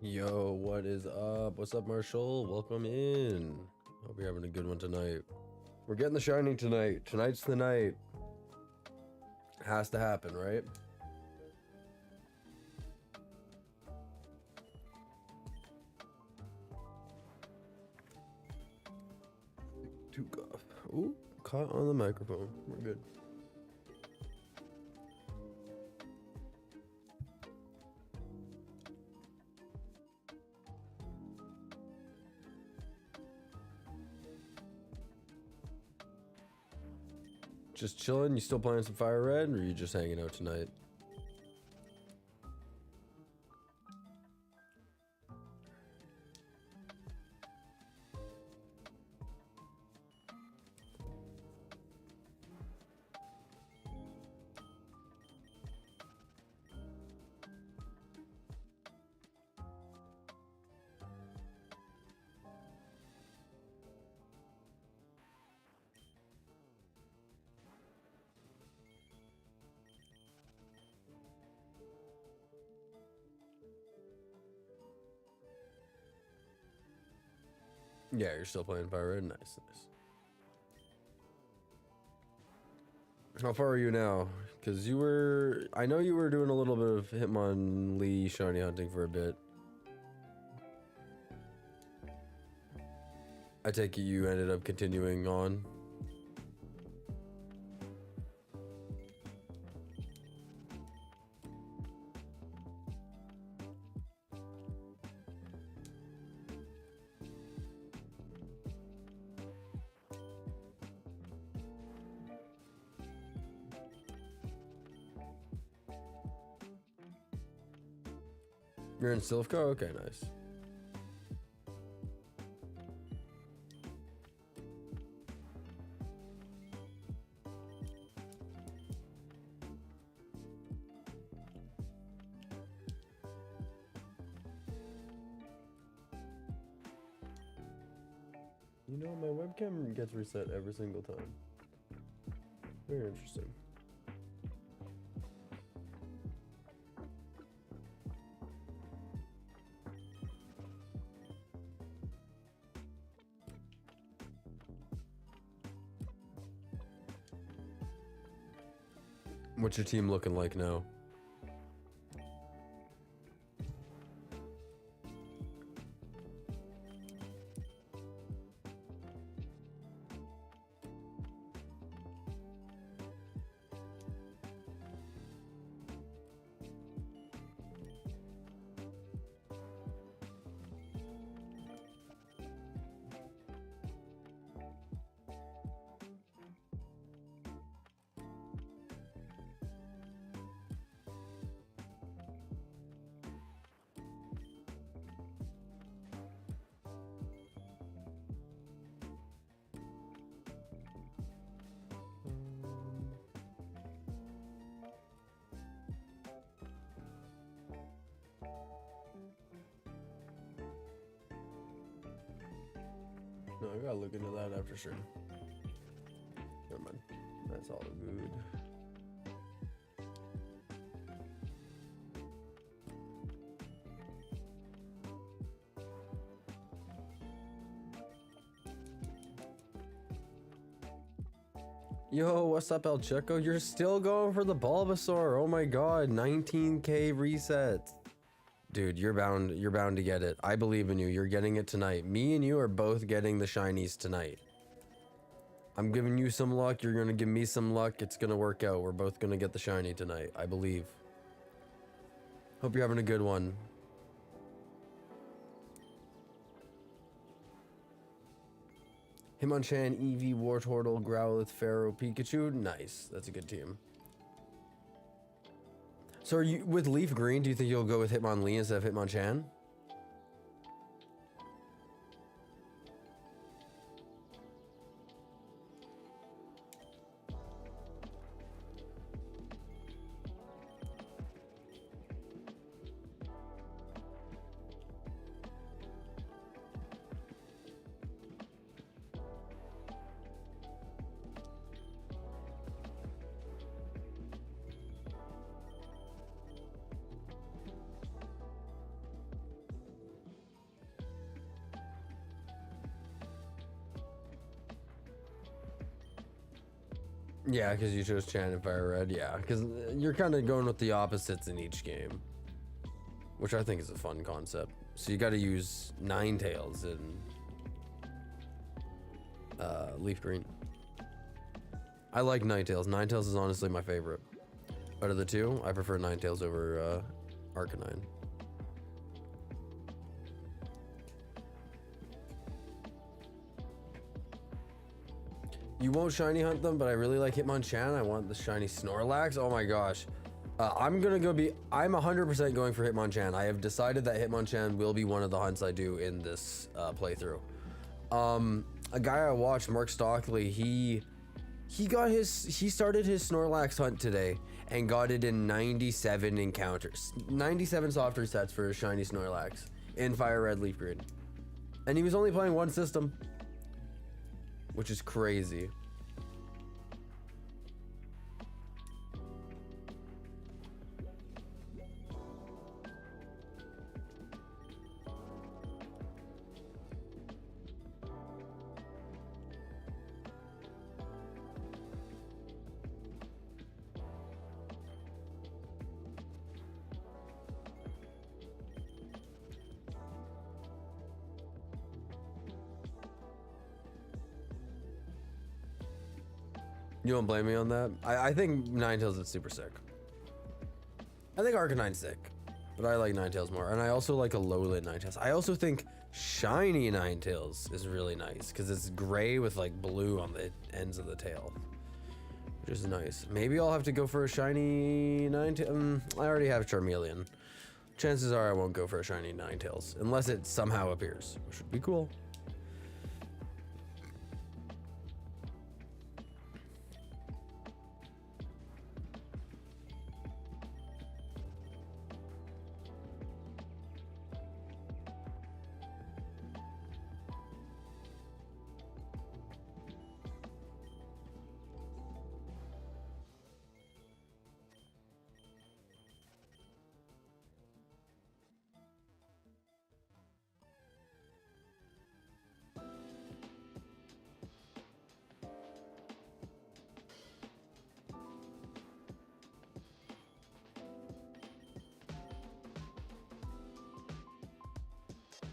Yo, what is up? What's up, Marshall? Welcome in. Hope you're having a good one tonight. We're getting the Shining tonight. Tonight's the night. Has to happen, right? Too off. Ooh, caught on the microphone. We're good. Just chilling? You still playing some Fire Red, or are you just hanging out tonight? Yeah, you're still playing Fire Red? Nice, nice. How far are you now? Because I know you were doing a little bit of Hitmonlee shiny hunting for a bit. I take it you ended up continuing on. You're in Silphco? Okay, nice. You know, my webcam gets reset every single time. Very interesting. What's your team looking like now? No, I gotta look into that after sure. Never mind. That's all good. Yo, what's up, El Checo? You're still going for the Bulbasaur. Oh my god, 19k reset. Dude, you're bound to get it. I believe in you. You're getting it tonight. Me and you are both getting the shinies tonight. I'm giving you some luck. You're gonna give me some luck. It's gonna work out. We're both gonna get the shiny tonight. I believe. Hope you're having a good one. Hitmonchan, Eevee, Wartortle, Growlithe, Pharaoh, Pikachu. Nice. That's a good team. So are you with Leaf Green? Do you think you'll go with Hitmonlee instead of Hitmonchan? Yeah, because you chose Chan and Fire Red. Yeah, because you're kind of going with the opposites in each game, which I think is a fun concept. So you got to use Ninetales in Leaf Green. I like Ninetales. Ninetales is honestly my favorite. Out of the two, I prefer Ninetales over Arcanine. You won't shiny hunt them, but I really like Hitmonchan. I want the shiny Snorlax. Oh my gosh. I'm 100% going for Hitmonchan. I have decided that Hitmonchan will be one of the hunts I do in this playthrough. A guy I watched, Mark Stockley, he started his Snorlax hunt today and got it in 97 encounters. 97 soft resets for his shiny Snorlax in Fire Red Leaf Green. And he was only playing one system, which is crazy. You don't blame me on that? I think Ninetales is super sick. I think Arcanine's sick, but I like Ninetales more. And I also like a low-lit Ninetales. I also think shiny Ninetales is really nice because it's gray with like blue on the ends of the tail, which is nice. Maybe I'll have to go for a shiny Ninetales. I already have Charmeleon. Chances are I won't go for a shiny Ninetales unless it somehow appears, which would be cool.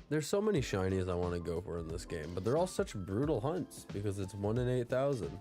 There's so many shinies I want to go for in this game, but they're all such brutal hunts because it's 1 in 8,000.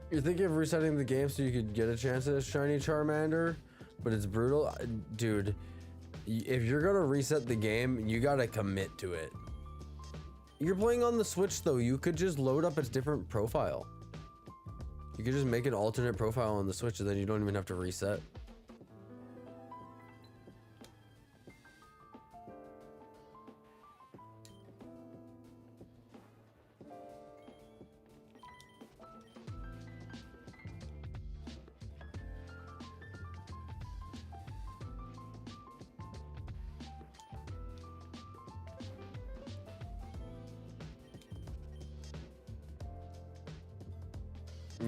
You're thinking of resetting the game so you could get a chance at a shiny Charmander, but it's brutal? Dude, if you're gonna reset the game, you gotta commit to it. You're playing on the Switch though, you could just load up a different profile. You could just make an alternate profile on the Switch and then you don't even have to reset.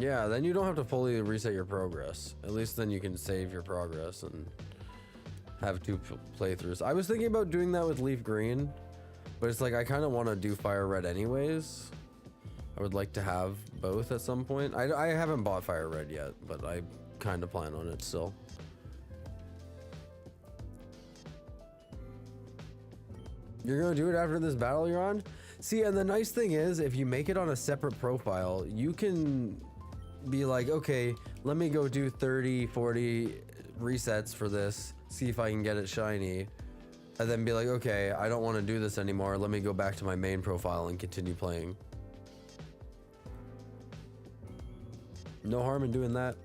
Yeah, then you don't have to fully reset your progress. At least then you can save your progress and have two playthroughs. I was thinking about doing that with Leaf Green, but it's like I kind of want to do Fire Red anyways. I would like to have both at some point. I haven't bought Fire Red yet, but I kind of plan on it still. You're gonna do it after this battle you're on? See, and the nice thing is, if you make it on a separate profile, you can be like, okay, let me go do 30, 40 resets for this, see if I can get it shiny, and then be like, okay, I don't want to do this anymore. Let me go back to my main profile and continue playing. No harm in doing that.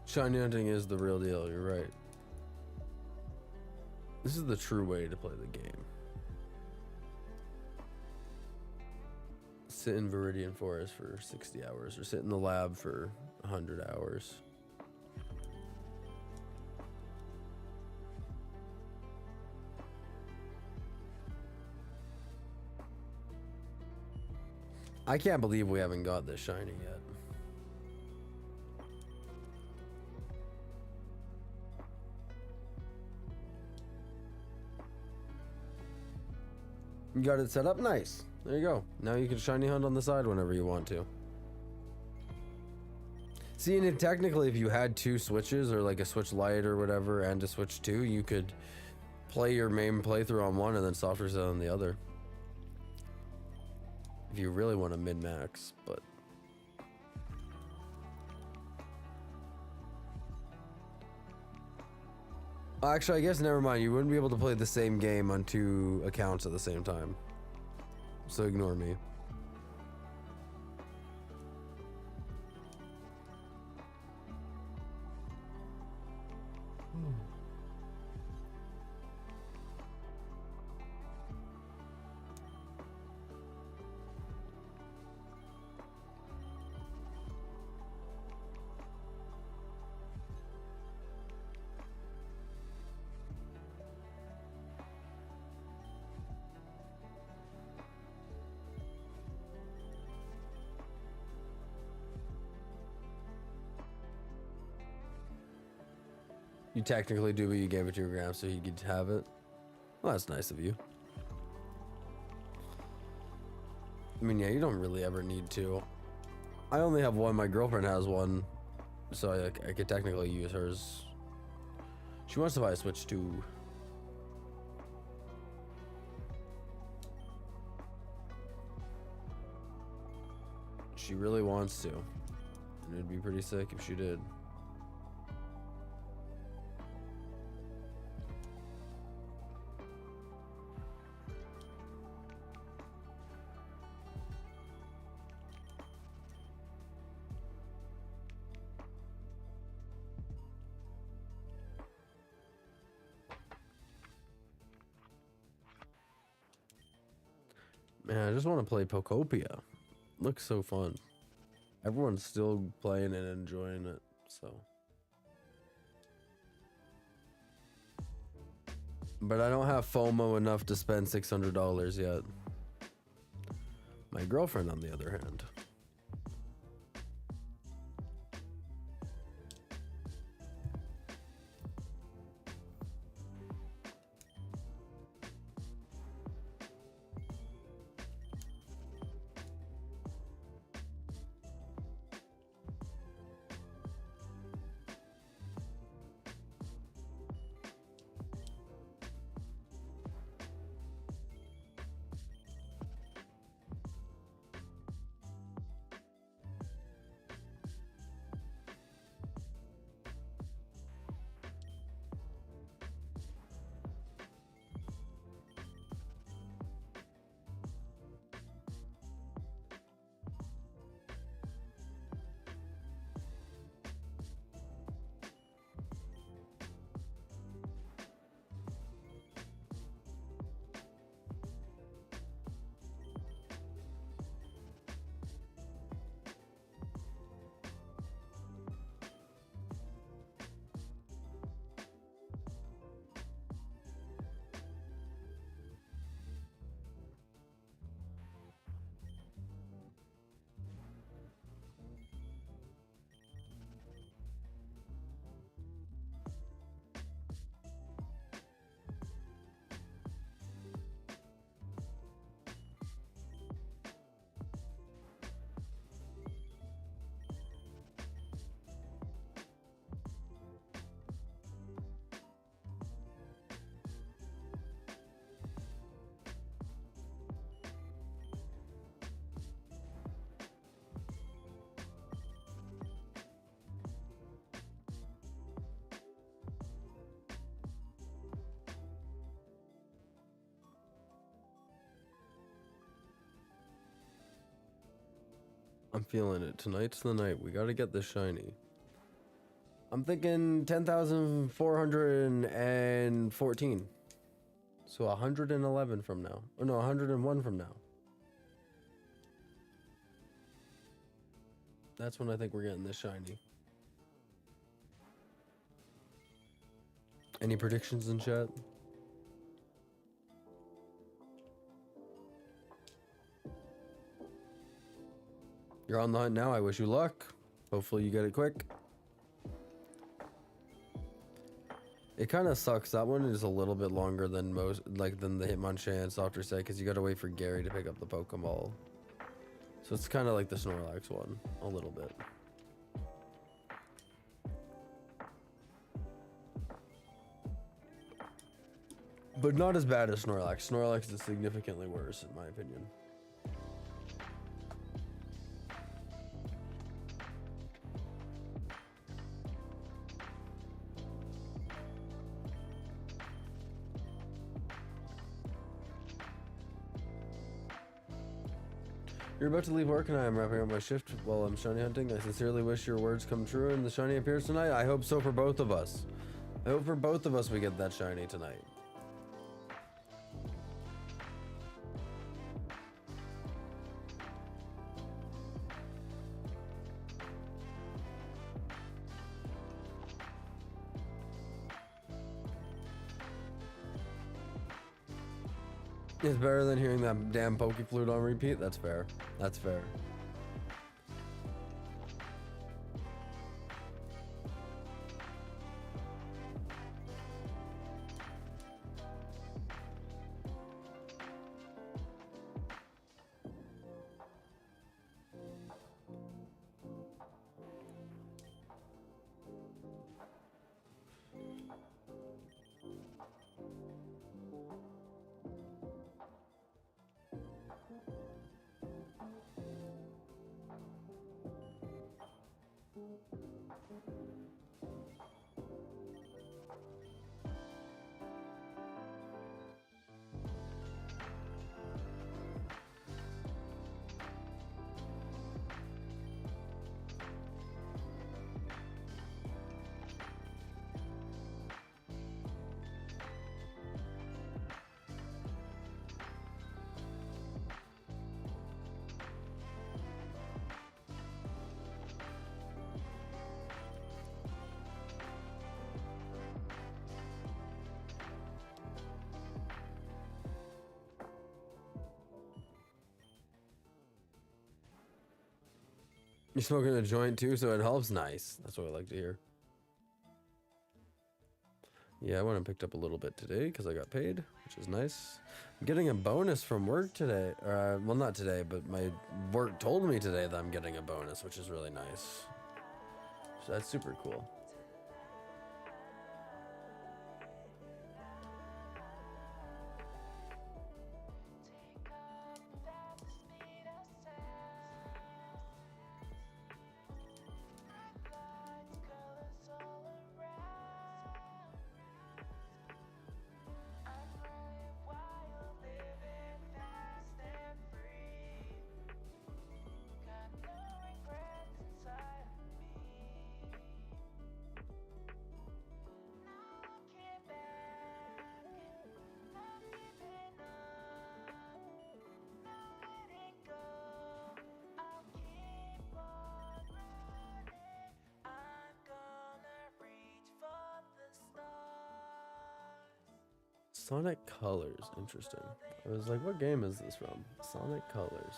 Shiny hunting is the real deal, you're right. This is the true way to play the game. Sit in Viridian Forest for 60 hours or sit in the lab for 100 hours. I can't believe we haven't got this shiny yet. You got it set up? Nice. There you go. Now you can shiny hunt on the side whenever you want to. See, and technically if you had two switches or like a switch light or whatever and a switch 2, you could play your main playthrough on one and then soft reset on the other. If you really want to min-max, but... Actually, I guess never mind. You wouldn't be able to play the same game on 2 accounts at the same time. So ignore me. You technically do, but you gave it to your gram so he could have it. Well, that's nice of you. I mean, yeah, you don't really ever need to. I only have one. My girlfriend has one, so I could technically use hers. She wants to buy a Switch 2. She really wants to. And it'd be pretty sick if she did. Man, I just want to play Pokopia. Looks so fun. Everyone's still playing and enjoying it, so. But I don't have FOMO enough to spend $600 yet. My girlfriend, on the other hand. I'm feeling it. Tonight's the night. We gotta get this shiny. I'm thinking 10,414. So 111 from now. Oh no, 101 from now. That's when I think we're getting this shiny. Any predictions in chat? You're on the hunt now. I wish you luck. Hopefully you get it quick. It kind of sucks. That one is a little bit longer than most, than the Hitmonchan and Softer set, because you got to wait for Gary to pick up the Pokeball. So it's kind of like the Snorlax one, a little bit. But not as bad as Snorlax. Snorlax is significantly worse, in my opinion. You're about to leave work and I am wrapping up my shift while I'm shiny hunting. I sincerely wish your words come true and the shiny appears tonight. I hope so for both of us. I hope for both of us we get that shiny tonight. It's better than hearing that damn Pokeflute on repeat. That's fair. That's fair. You're smoking a joint too, so it helps. Nice. That's what I like to hear. Yeah, I went and picked up a little bit today because I got paid, which is nice. I'm getting a bonus from work today. Well, not today, but my work told me today that I'm getting a bonus, which is really nice. So that's super cool. Sonic Colors, interesting. I was like, what game is this from? Sonic Colors.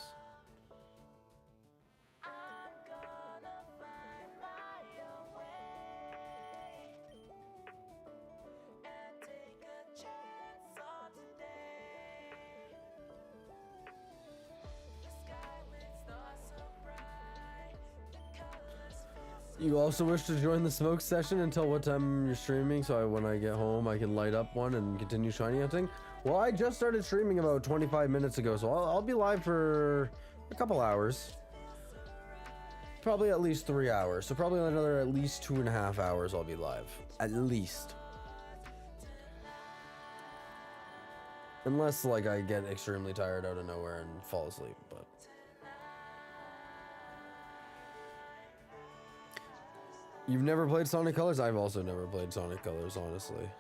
You also wish to join the smoke session until what time you're streaming, so when I get home I can light up one and continue shiny hunting? Well, I just started streaming about 25 minutes ago, so I'll be live for a couple hours. Probably at least 3 hours, so probably another at least 2.5 hours I'll be live. At least. Unless, like, I get extremely tired out of nowhere and fall asleep, but... You've never played Sonic Colors? I've also never played Sonic Colors, honestly.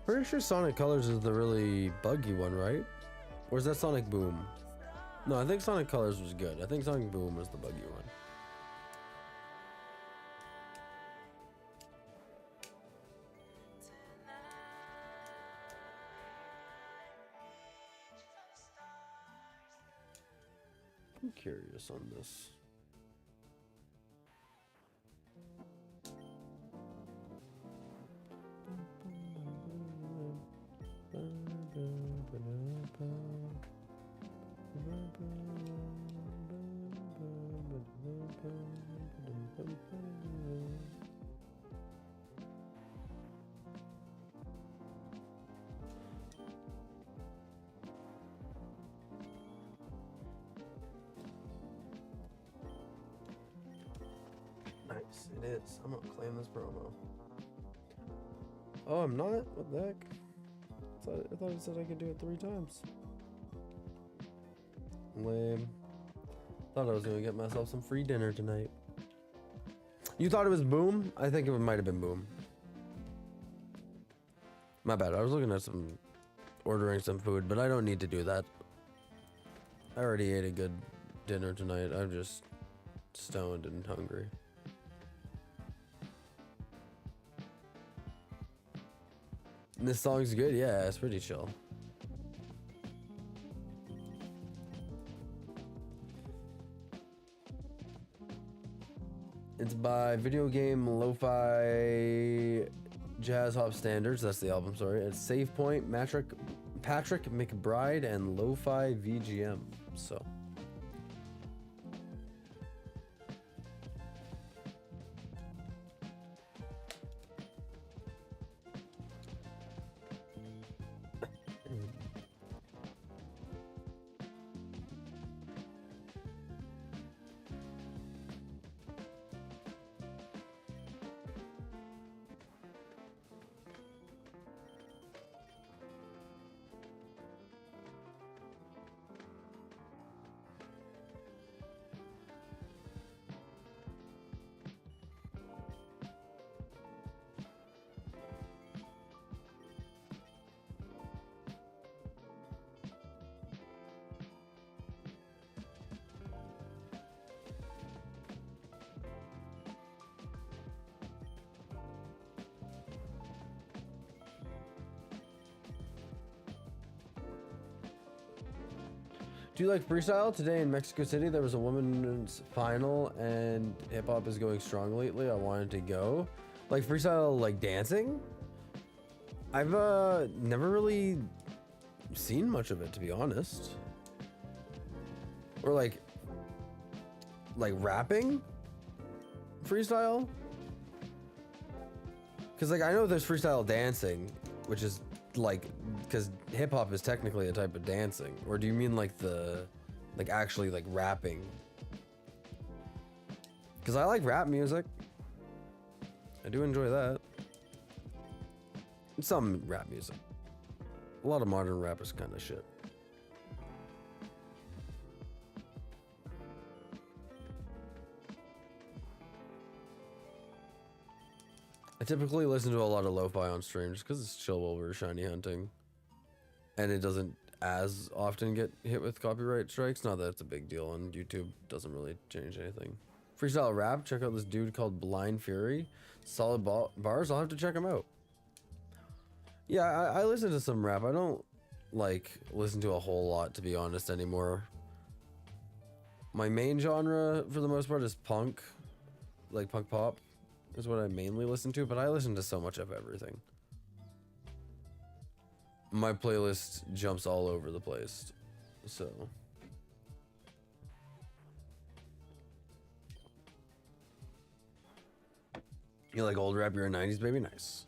Pretty sure Sonic Colors is the really buggy one, right? Or is that Sonic Boom? No, I think Sonic Colors was good. I think Sonic Boom was the buggy one. I'm curious on this. Nice, it is. I'm gonna claim this promo. Oh, I'm not? What the heck? I thought it said I could do it 3 times. Lame. Thought I was gonna get myself some free dinner tonight. You thought it was Boom? I think it might have been Boom. My bad. I was looking at ordering some food, but I don't need to do that. I already ate a good dinner tonight. I'm just stoned and hungry. And this song's good. Yeah, it's pretty chill. It's by Video Game Lo-Fi Jazz Hop Standards. That's the album, sorry. It's Save Point, Patrick McBride, and Lo-Fi VGM. So. Do you like freestyle? Today in Mexico City, there was a women's final, and hip hop is going strong lately. I wanted to go. Like freestyle, like dancing? I've never really seen much of it, to be honest. Or like rapping freestyle? Because like I know there's freestyle dancing, which is like, because hip hop is technically a type of dancing. Or do you mean like actually like rapping? Because I like rap music. I do enjoy that. Some rap music. A lot of modern rap is kind of shit. I typically listen to a lot of lo-fi on stream just because it's chill while we're shiny hunting. And it doesn't as often get hit with copyright strikes. Not that it's a big deal on YouTube. Doesn't really change anything. Freestyle rap. Check out this dude called Blind Fury. Solid bars. I'll have to check him out. Yeah, I listen to some rap. I don't like listen to a whole lot, to be honest, anymore. My main genre for the most part is punk, like punk pop is what I mainly listen to, but I listen to so much of everything. My playlist jumps all over the place, so. You like old rap? You're a 90s baby? Nice.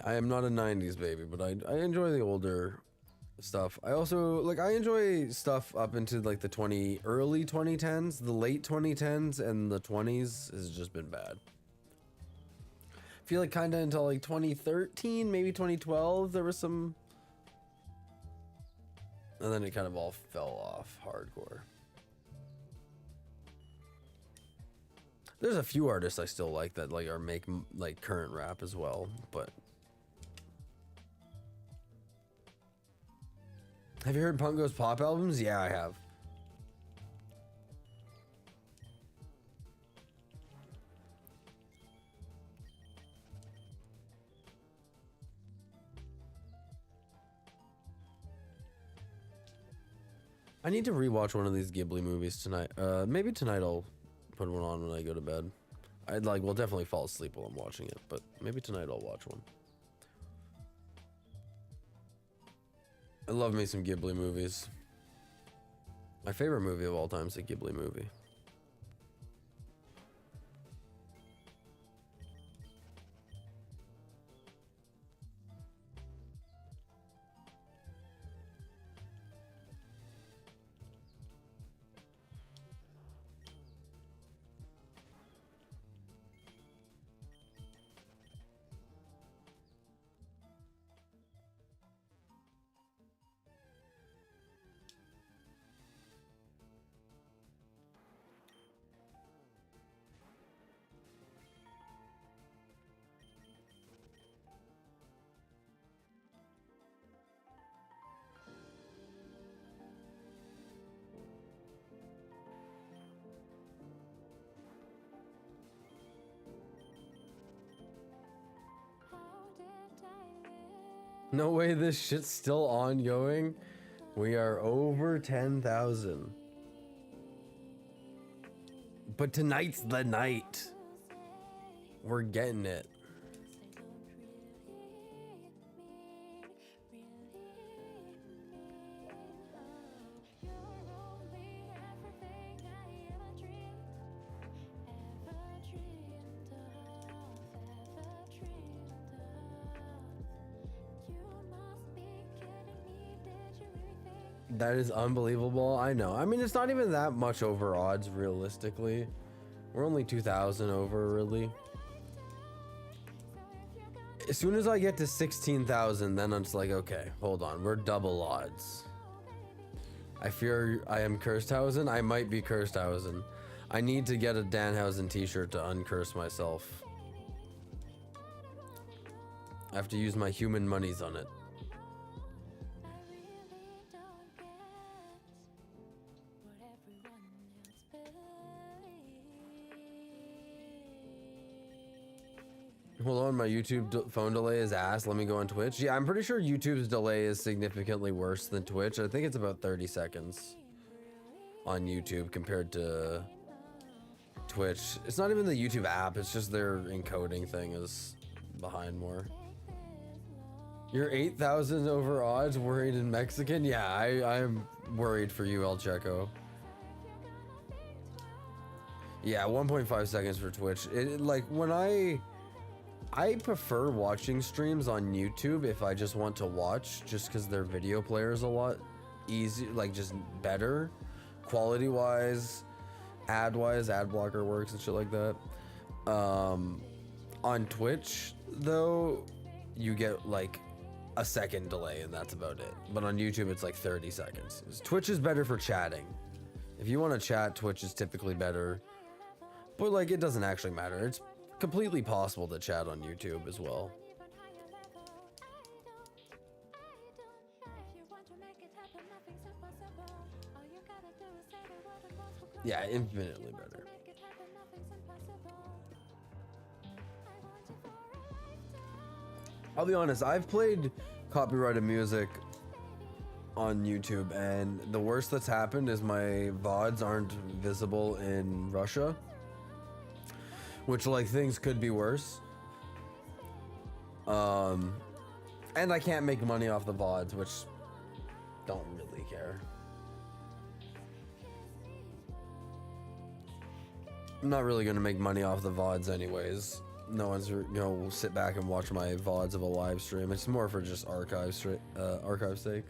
I am not a 90s baby, but I enjoy the older stuff. I also like, I enjoy stuff up into like the early 2010s. The late 2010s and the 20s has just been bad. I feel like kind of until like 2013, maybe 2012, there was some, and then it kind of all fell off hardcore. There's a few artists I still like that like are make like current rap as well, but. Have you heard Punk Goes Pop albums? Yeah, I have. I need to rewatch one of these Ghibli movies tonight. Maybe tonight I'll put one on when I go to bed. I'd like, will definitely fall asleep while I'm watching it, but maybe tonight I'll watch one. I love me some Ghibli movies. My favorite movie of all time is a Ghibli movie. No way, this shit's still ongoing. We are over 10,000. But tonight's the night. We're getting it. That is unbelievable. I know. I mean, it's not even that much over odds, realistically. We're only 2,000 over, really. As soon as I get to 16,000, then I'm just like, okay, hold on. We're double odds. I fear I am Cursethausen. I might be Cursethausen. I need to get a Danhausen t-shirt to uncurse myself. I have to use my human monies on it. Hold on, my YouTube phone delay is ass. Let me go on Twitch. Yeah, I'm pretty sure YouTube's delay is significantly worse than Twitch. I think it's about 30 seconds on YouTube compared to Twitch. It's not even the YouTube app. It's just their encoding thing is behind more. You're 8,000 over odds, worried in Mexican? Yeah, I'm worried for you, El Checo. Yeah, 1.5 seconds for Twitch. Like, when I prefer watching streams on YouTube if I just want to watch, just because their video player is a lot easier, like just better, quality wise, ad blocker works and shit like that. On Twitch though, you get like a second delay and that's about it. But on YouTube it's like 30 seconds. Twitch is better for chatting. If you want to chat, Twitch is typically better. But like, it doesn't actually matter. It's completely possible to chat on YouTube as well. Yeah, infinitely better. I'll be honest, I've played copyrighted music on YouTube, and the worst that's happened is my VODs aren't visible in Russia, which, like, things could be worse. And I can't make money off the VODs, which don't really care. I'm not really gonna make money off the VODs anyways. No one's gonna sit back and watch my VODs of a live stream. It's more for just archive sake.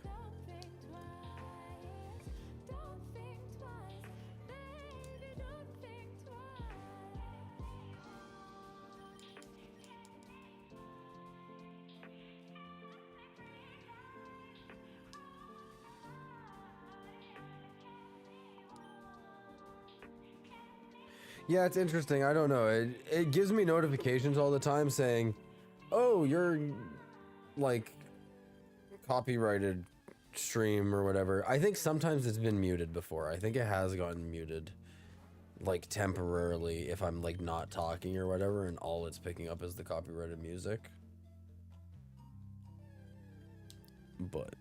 Yeah, it's interesting. I don't know. It gives me notifications all the time saying, "Oh, you're like copyrighted stream or whatever." I think sometimes it's been muted before. I think it has gotten muted, like temporarily, if I'm like not talking or whatever, and all it's picking up is the copyrighted music. But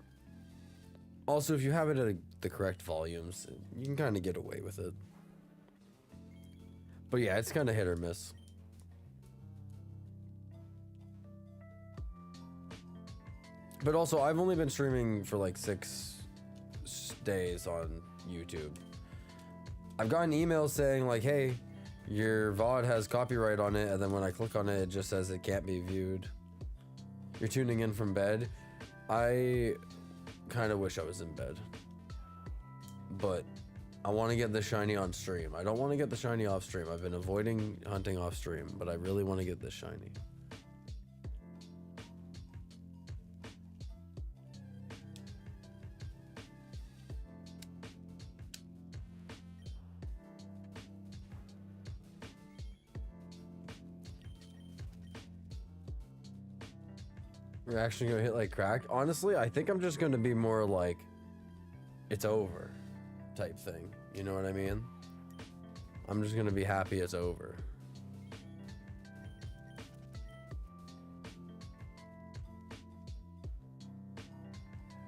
also, if you have it at the correct volumes, you can kind of get away with it. But yeah, it's kind of hit or miss. But also, I've only been streaming for like 6 days on YouTube. I've gotten emails saying like, hey, your VOD has copyright on it, and then when I click on it, it just says it can't be viewed. You're tuning in from bed. I kind of wish I was in bed. But I want to get the shiny on stream. I don't want to get the shiny off stream. I've been avoiding hunting off stream, but I really want to get this shiny. You're actually gonna hit like crack? Honestly, I think I'm just gonna be more like, it's over type thing. You know what I mean? I'm just gonna be happy it's over.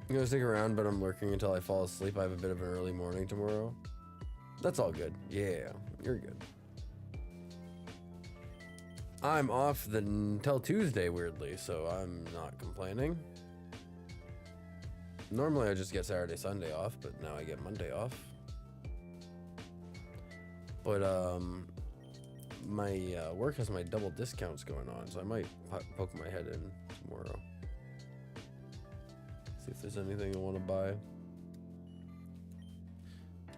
I'm gonna stick around, but I'm lurking until I fall asleep. I have a bit of an early morning tomorrow. That's all good. Yeah, you're good. I'm off until Tuesday, weirdly, so I'm not complaining. Normally I just get Saturday, Sunday off, but now I get Monday off. But my work has my double discounts going on, so I might poke my head in tomorrow. See if there's anything I want to buy.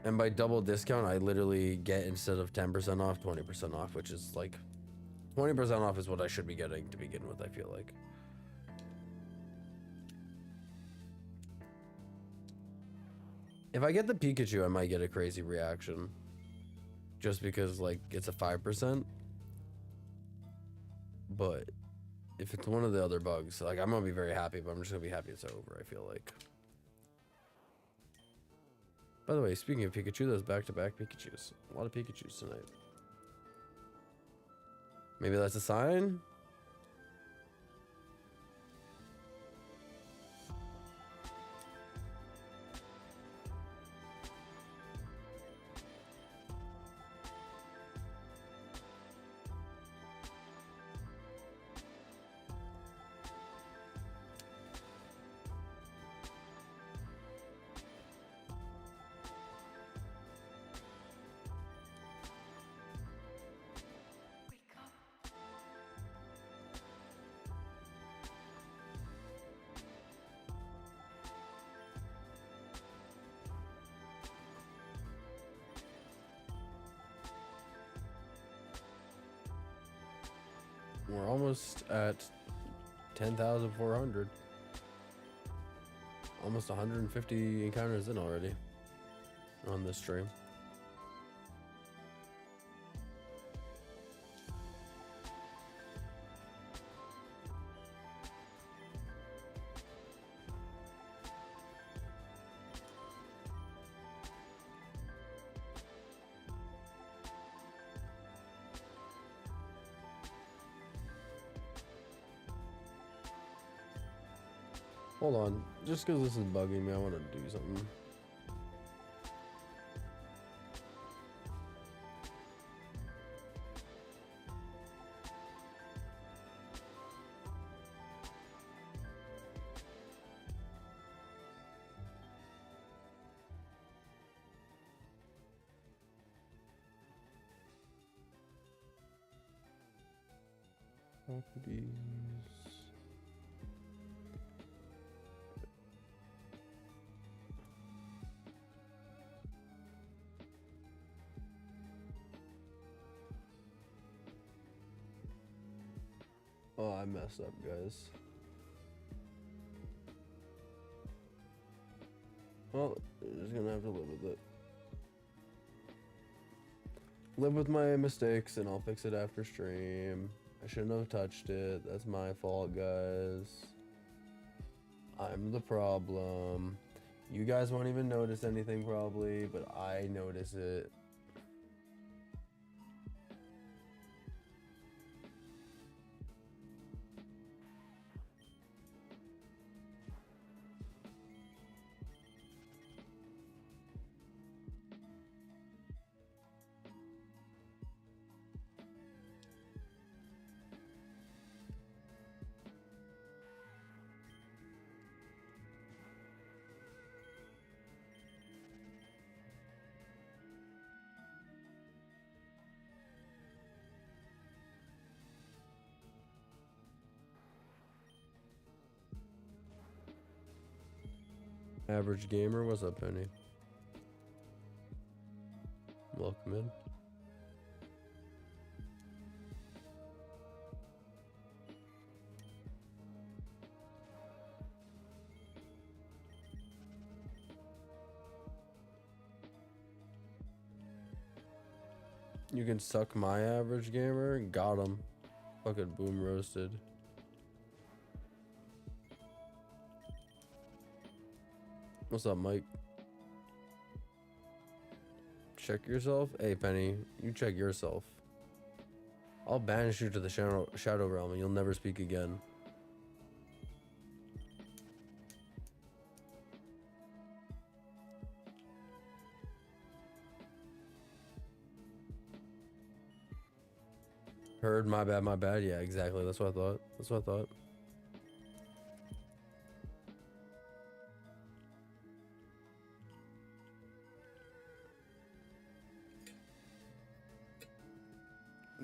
And by double discount, I literally get, instead of 10% off, 20% off, which is like 20% off is what I should be getting to begin with, I feel like. If I get the Pikachu, I might get a crazy reaction. Just because, like, it's a 5%. But if it's one of the other bugs, like, I'm gonna be very happy, but I'm just gonna be happy it's over, I feel like. By the way, speaking of Pikachu, those back-to-back Pikachus. A lot of Pikachus tonight. Maybe that's a sign? We're almost at 10,400. Almost 150 encounters in already on this stream. Hold on. Just because this is bugging me, I want to do something. Properties. Oh, I messed up, guys. Well, I'm just gonna have to live with it. Live with my mistakes and I'll fix it after stream. I shouldn't have touched it. That's my fault, guys. I'm the problem. You guys won't even notice anything probably, but I notice it. Average gamer, what's up, Penny? Welcome in. You can suck my average gamer? Got him. Fucking boom roasted. What's up, Mike? Check yourself? Hey, Penny, you check yourself. I'll banish you to the shadow realm and you'll never speak again. Heard, my bad, my bad. Yeah, exactly. That's what I thought. That's what I thought.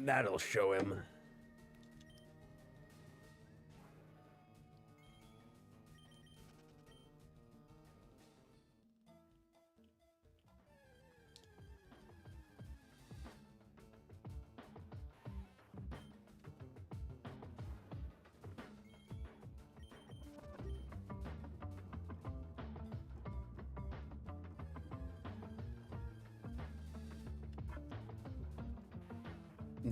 That'll show him.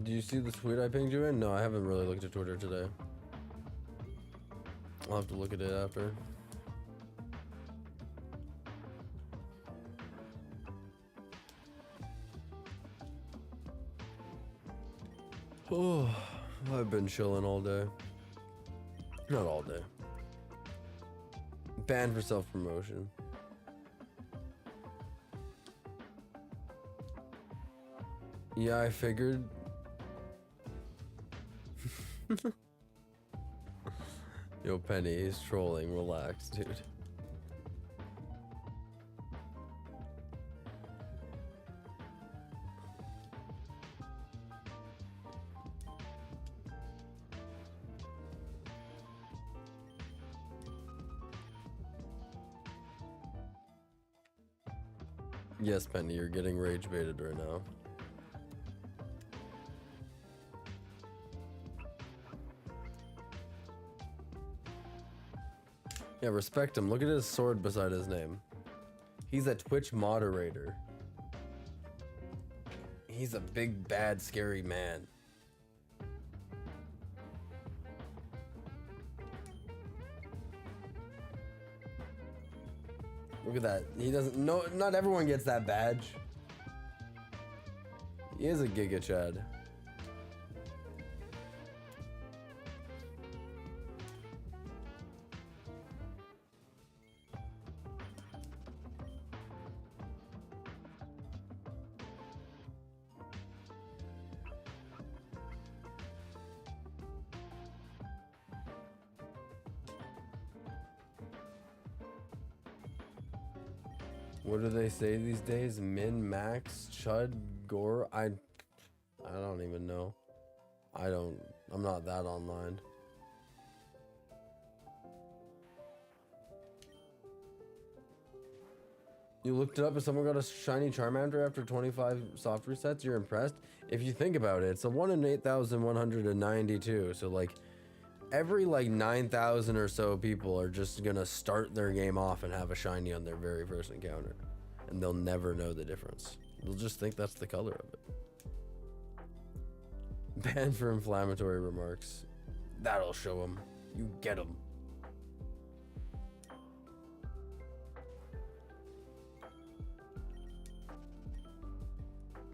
Do you see the tweet I pinged you in? No, I haven't really looked at Twitter today. I'll have to look at it after. Oh, I've been chilling all day. Not all day. Banned for self-promotion. Yeah, I figured. Yo, Penny, he's trolling. Relax, dude. Yes, Penny, you're getting rage baited right now. Yeah, respect him. Look at his sword beside his name. He's a Twitch moderator. He's a big, bad, scary man. Look at that. He doesn't. No, not everyone gets that badge. He is a Giga Chad. What do they say these days? Min, max, chud, gore? I don't even know. I'm not that online. You looked it up and someone got a shiny Charmander after 25 soft resets? You're impressed? If you think about it, it's a 1 in 8,192. So like every like 9,000 or so people are just gonna start their game off and have a shiny on their very first encounter. And they'll never know the difference. They'll just think that's the color of it. Banned for inflammatory remarks. That'll show them. You get them.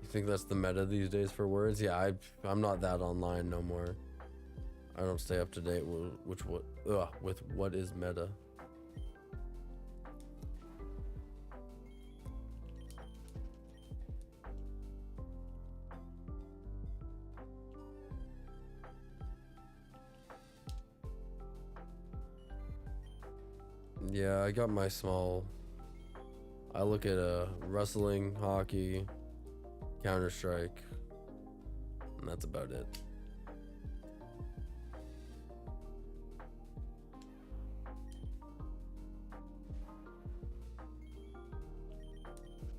You think that's the meta these days for words? Yeah, I'm not that online no more. I don't stay up to date with what is meta. Yeah, I got my small. I look at wrestling, hockey, Counter-Strike, and that's about it.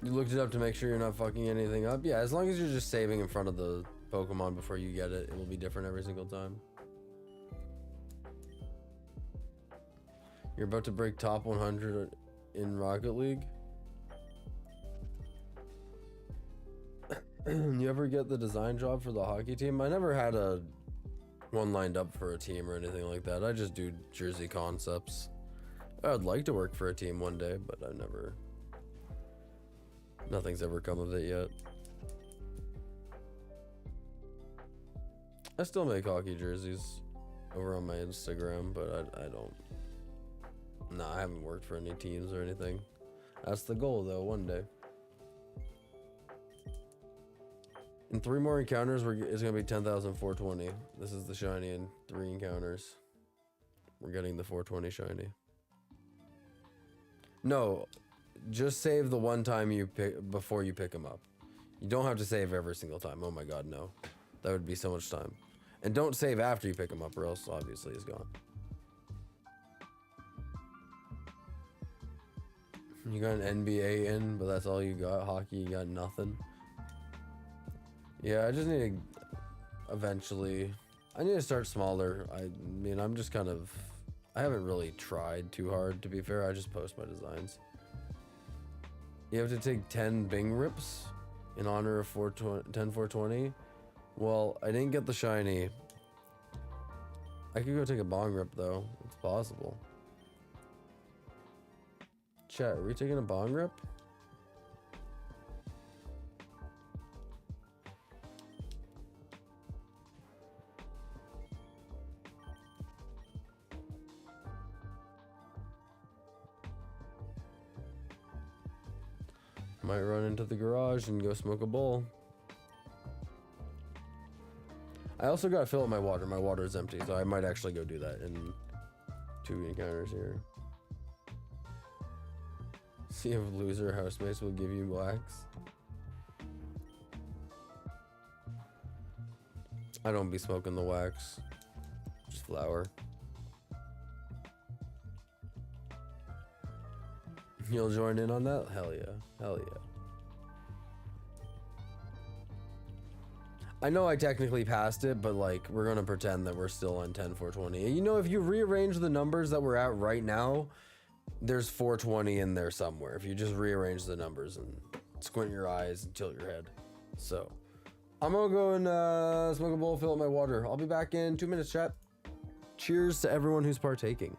You looked it up to make sure you're not fucking anything up? Yeah, as long as you're just saving in front of the Pokemon before you get it, it will be different every single time. You're about to break top 100 in Rocket League? You ever get the design job for the hockey team? I never had one lined up for a team or anything like that. I just do jersey concepts. I'd like to work for a team one day, but nothing's ever come of it yet. I still make hockey jerseys over on my Instagram, but I don't. Nah, I haven't worked for any teams or anything. That's the goal though, one day. In 3 more encounters, it's gonna be 10,420. This is the shiny in 3 encounters. We're getting the 420 shiny. No, just save the one time you pick before you pick them up. You don't have to save every single time. Oh my god, no. That would be so much time. And don't save after you pick them up, or else obviously it's gone. You got an NBA in, but that's all you got. Hockey, you got nothing. Yeah, I just need to eventually. I need to start smaller. I mean, I'm just kind of. I haven't really tried too hard, to be fair. I just post my designs. You have to take 10 Bing rips in honor of 420. Well, I didn't get the shiny. I could go take a bong rip though. It's possible. Chat, are we taking a bong rip? Might run into the garage and go smoke a bowl. I also gotta fill up my water. My water is empty, so I might actually go do that in 2 encounters here. See if loser housemates will give you wax. I don't be smoking the wax. Just flour. You'll join in on that? Hell yeah. Hell yeah. I know I technically passed it, but like, we're gonna pretend that we're still on 10,420. You know, if you rearrange the numbers that we're at right now, there's 420 in there somewhere. If you just rearrange the numbers and squint your eyes and tilt your head. So, I'm gonna go and smoke a bowl, fill up my water. I'll be back in 2 minutes, chat. Cheers to everyone who's partaking.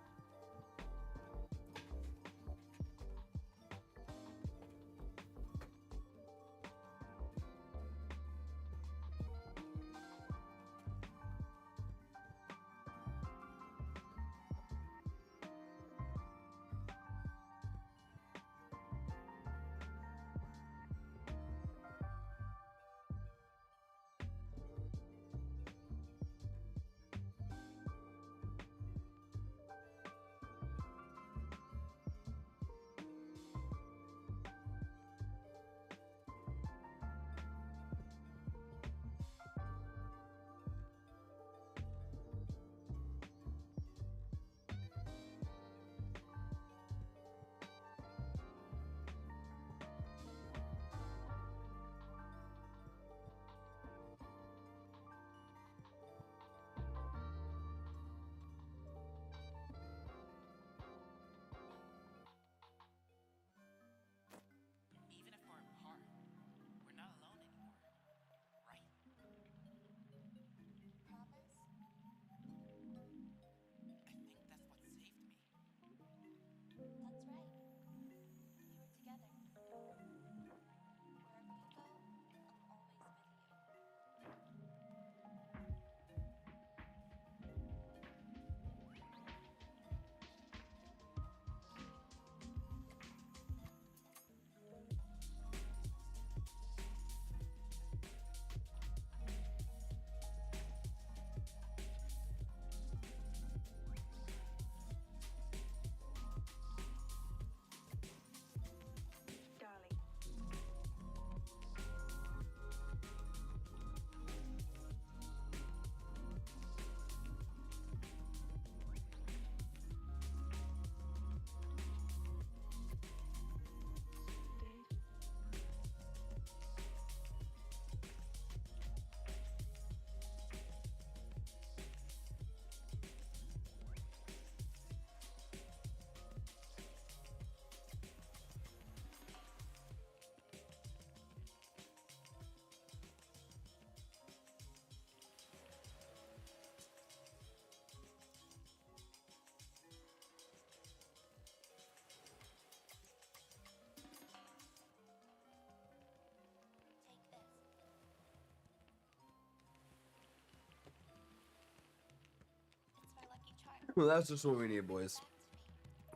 Well, that's just what we need, boys.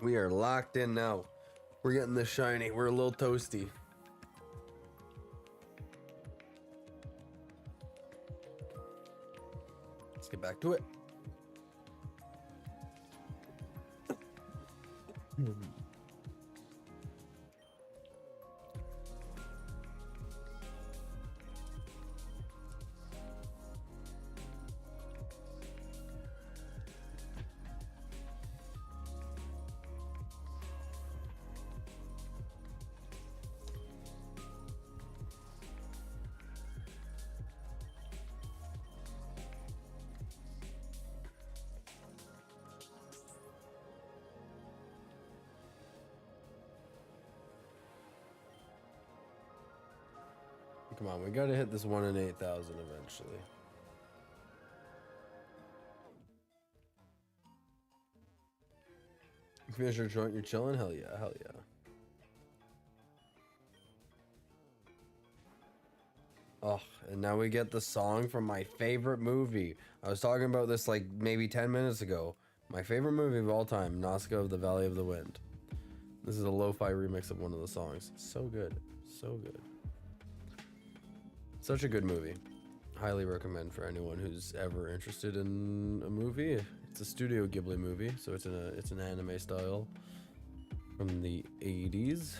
We are locked in now. We're getting this shiny. We're a little toasty. Let's get back to it. Come on, we gotta hit this 1 in 8,000 eventually. You finish your joint, you're chilling? Hell yeah, hell yeah. Oh, and now we get the song from my favorite movie. I was talking about this like maybe 10 minutes ago. My favorite movie of all time, Nazca of the Valley of the Wind. This is a lo-fi remix of one of the songs. So good, so good. Such a good movie. Highly recommend for anyone who's ever interested in a movie. It's a Studio Ghibli movie, so it's an anime style from the 80s.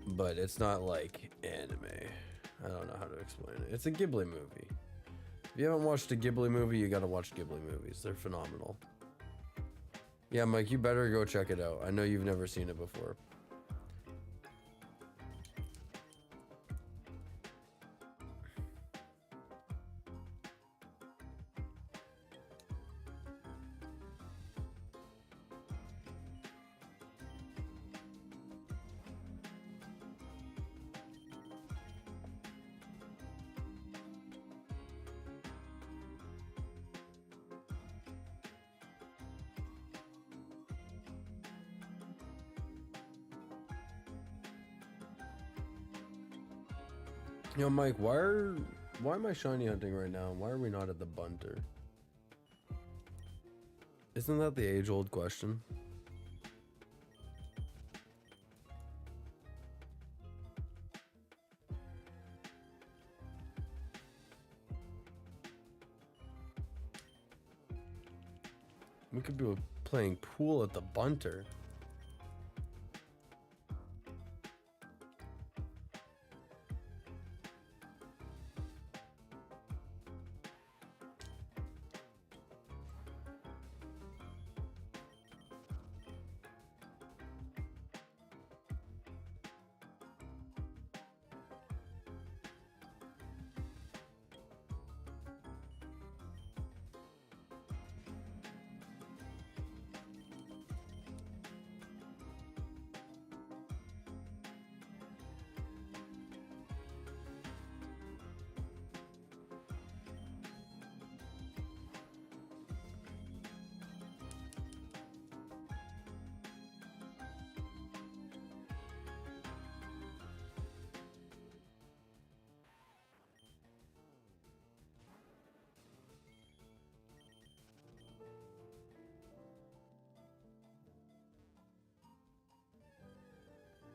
But it's not like anime. I don't know how to explain it. It's a Ghibli movie. If you haven't watched a Ghibli movie, you gotta watch Ghibli movies. They're phenomenal. Yeah, Mike, you better go check it out. I know you've never seen it before. Yo, Mike, why am I shiny hunting right now? Why are we not at the bunter? Isn't that the age-old question? We could be playing pool at the bunter.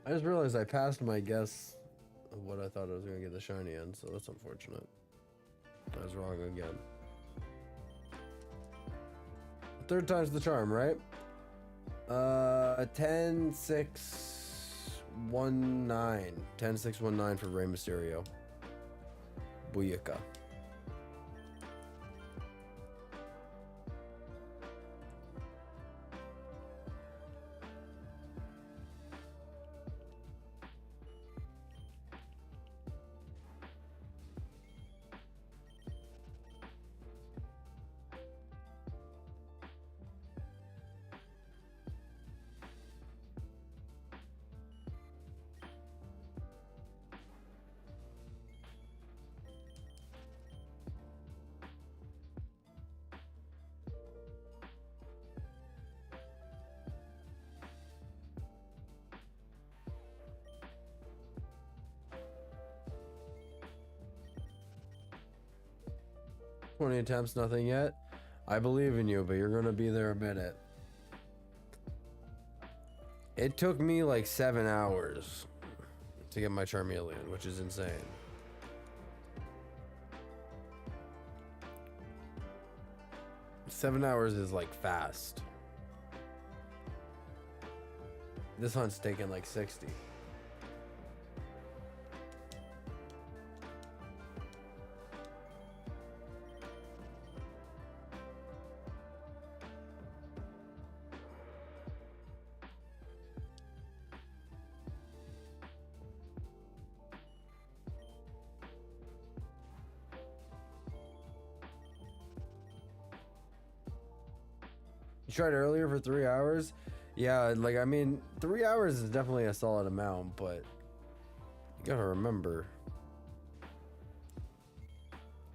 I just realized I passed my guess of what I thought I was going to get the shiny in, so that's unfortunate. I was wrong again. Third time's the charm, right? 10, 6, 1, 9. 10, 6, 1, 9 for Rey Mysterio. Booyaka. 20 attempts, nothing yet. I believe in you, but you're gonna be there a minute. It took me like 7 hours to get my Charmeleon, which is insane. Seven hours is like fast. This hunt's taken like 60. You tried earlier for 3 hours? Yeah, like, I mean, 3 hours is definitely a solid amount, but you gotta remember,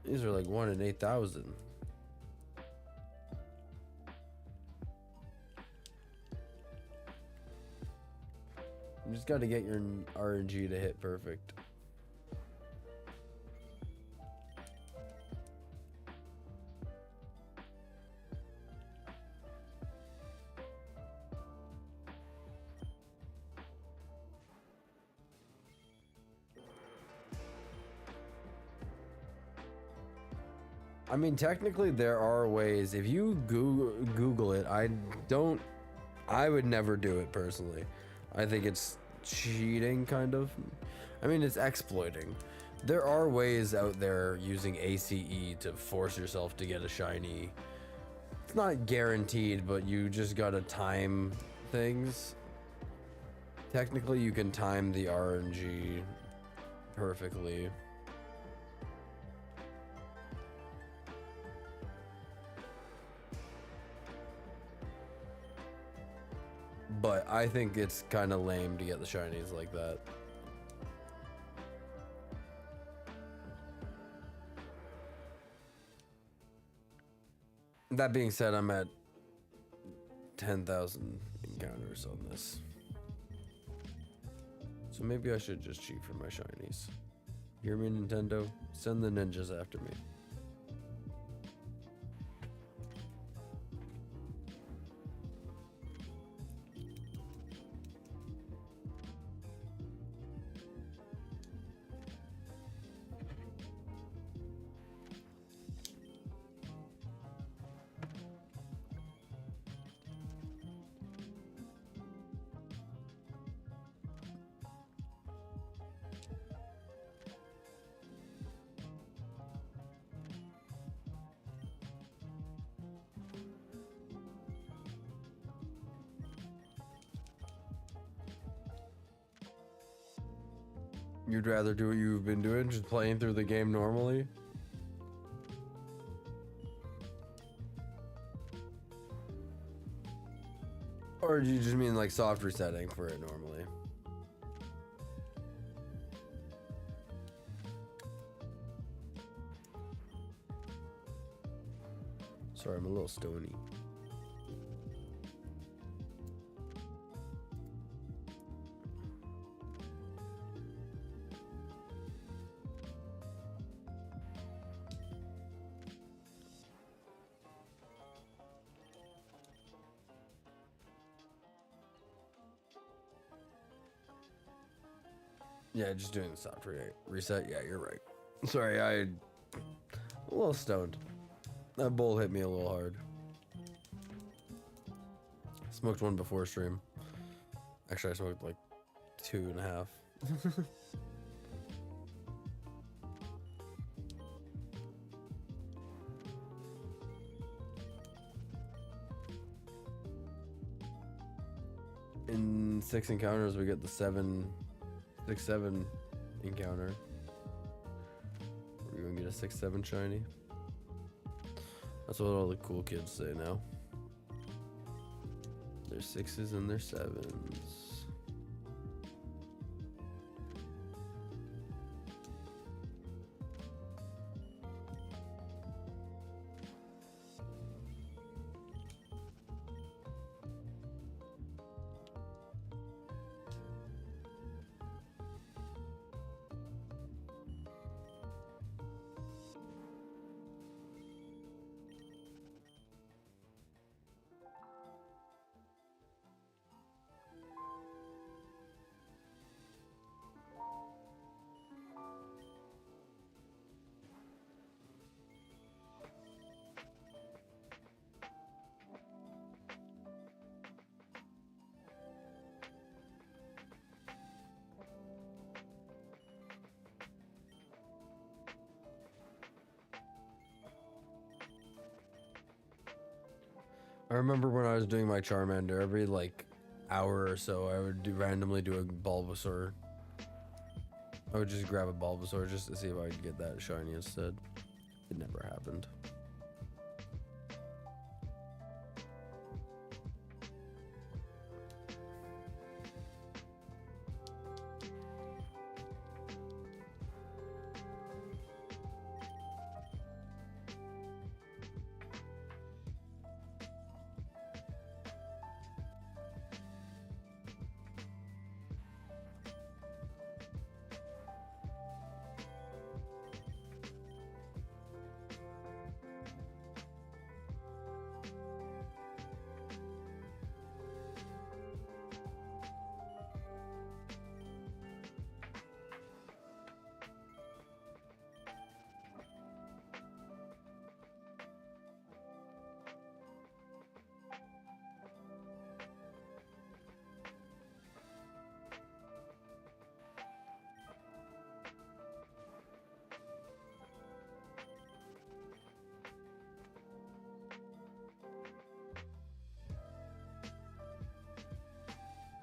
these are like 1 in 8,000. You just gotta get your RNG to hit perfect. I mean, technically there are ways. If you Google it, I would never do it personally. I think it's cheating, kind of. I mean, it's exploiting. There are ways out there using ACE to force yourself to get a shiny. It's not guaranteed, but you just gotta time things. Technically, you can time the RNG perfectly. But I think it's kind of lame to get the shinies like that. That being said, I'm at 10,000 encounters on this. So maybe I should just cheat for my shinies. Hear me, Nintendo? Send the ninjas after me. You'd rather do what you've been doing, just playing through the game normally? Or do you just mean like soft resetting for it normally? Sorry, I'm a little stony. Yeah, just doing the soft reset. Yeah, you're right. Sorry, I'm a little stoned. That bowl hit me a little hard. Smoked one before stream. Actually, I smoked like 2.5. In 6 encounters, we get the 6-7 encounter. We're gonna get a 6-7 shiny. That's what all the cool kids say now. There's 6s and there's 7s. remember when I was doing my Charmander, every like hour or so, I would randomly do a Bulbasaur. I would just grab a Bulbasaur just to see if I could get that shiny instead. It never happened.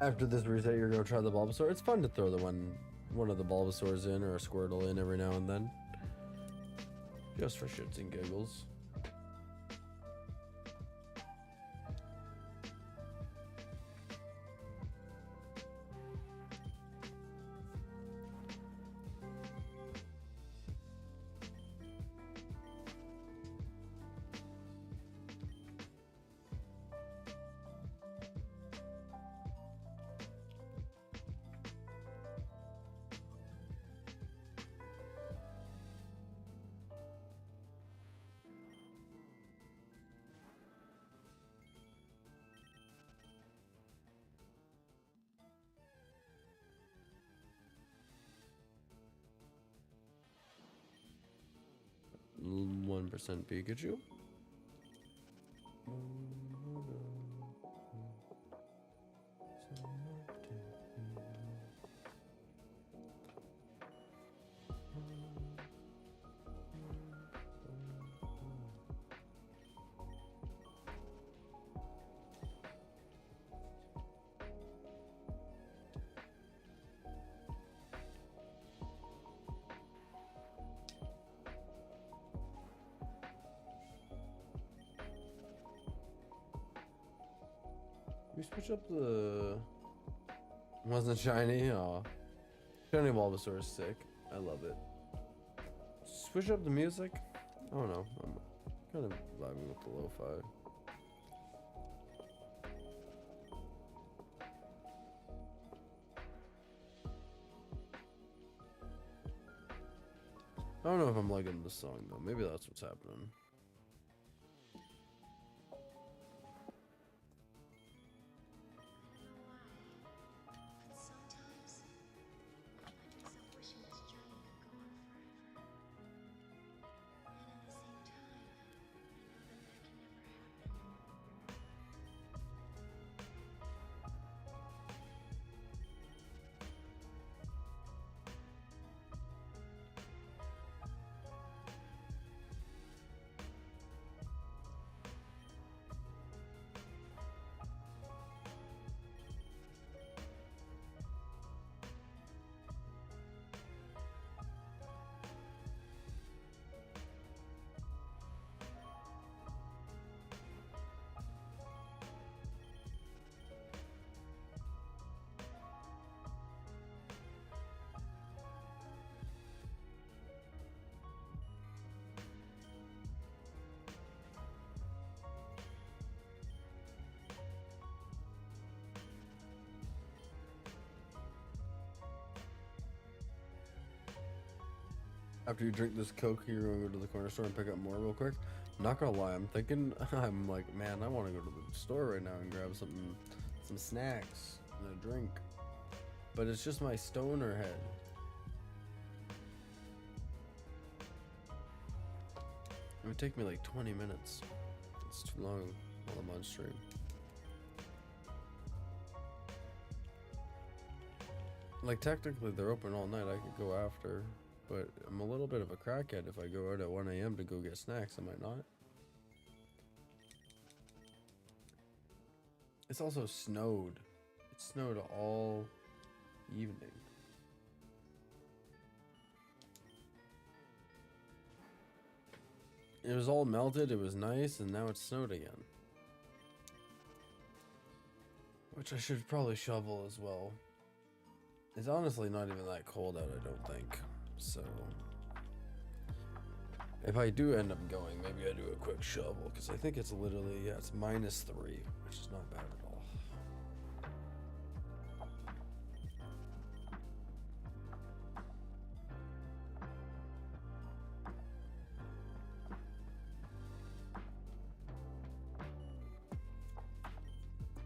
After this reset, you're gonna try the Bulbasaur. It's fun to throw the one of the Bulbasaurs in or a Squirtle in every now and then, just for shits and giggles. Mm, 1% Pikachu. We switch up the... Wasn't shiny? Aw. Shiny Bulbasaur is sick. I love it. Switch up the music? I don't know. I'm kind of vibing with the lo-fi. I don't know if I'm liking this song though. Maybe that's what's happening. After you drink this Coke, you're gonna go to the corner store and pick up more real quick. I'm not gonna lie, I'm thinking, I'm like, man, I want to go to the store right now and grab some snacks and a drink. But it's just my stoner head. It would take me like 20 minutes. It's too long while I'm on stream. Like, technically they're open all night, I could go after. But I'm a little bit of a crackhead if I go out at 1 AM to go get snacks, am I not? It's also snowed. It snowed all evening. It was all melted, it was nice, and now it's snowed again. Which I should probably shovel as well. It's honestly not even that cold out, I don't think. So, if I do end up going, maybe I do a quick shovel, because I think it's literally, yeah, it's -3, which is not bad at all.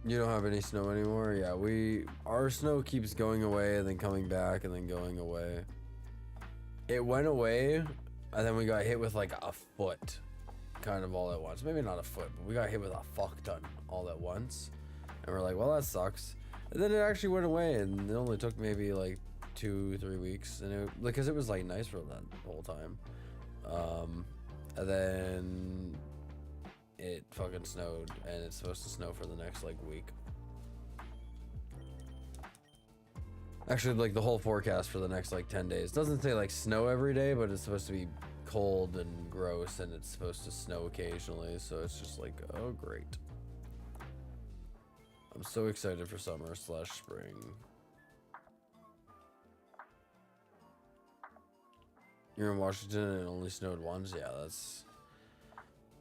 You don't have any snow anymore? Yeah, our snow keeps going away and then coming back and then going away. It went away and then we got hit with like a foot kind of all at once. Maybe not a foot, but we got hit with a fuck ton all at once. And we're like, well, that sucks. And then it actually went away and it only took maybe like 2-3 weeks. And it, because it was like nice for that whole time. And then it fucking snowed, and it's supposed to snow for the next like week. Actually, like the whole forecast for the next like 10 days doesn't say like snow every day, but it's supposed to be cold and gross, and it's supposed to snow occasionally. So it's just like, oh great. I'm so excited for summer/spring. You're in Washington and it only snowed once? Yeah, that's...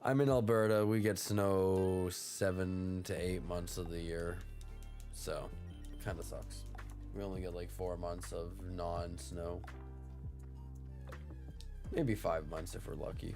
I'm in Alberta. We get snow 7 to 8 months of the year. So, it kind of sucks. We only get like 4 months of non-snow. Maybe 5 months if we're lucky.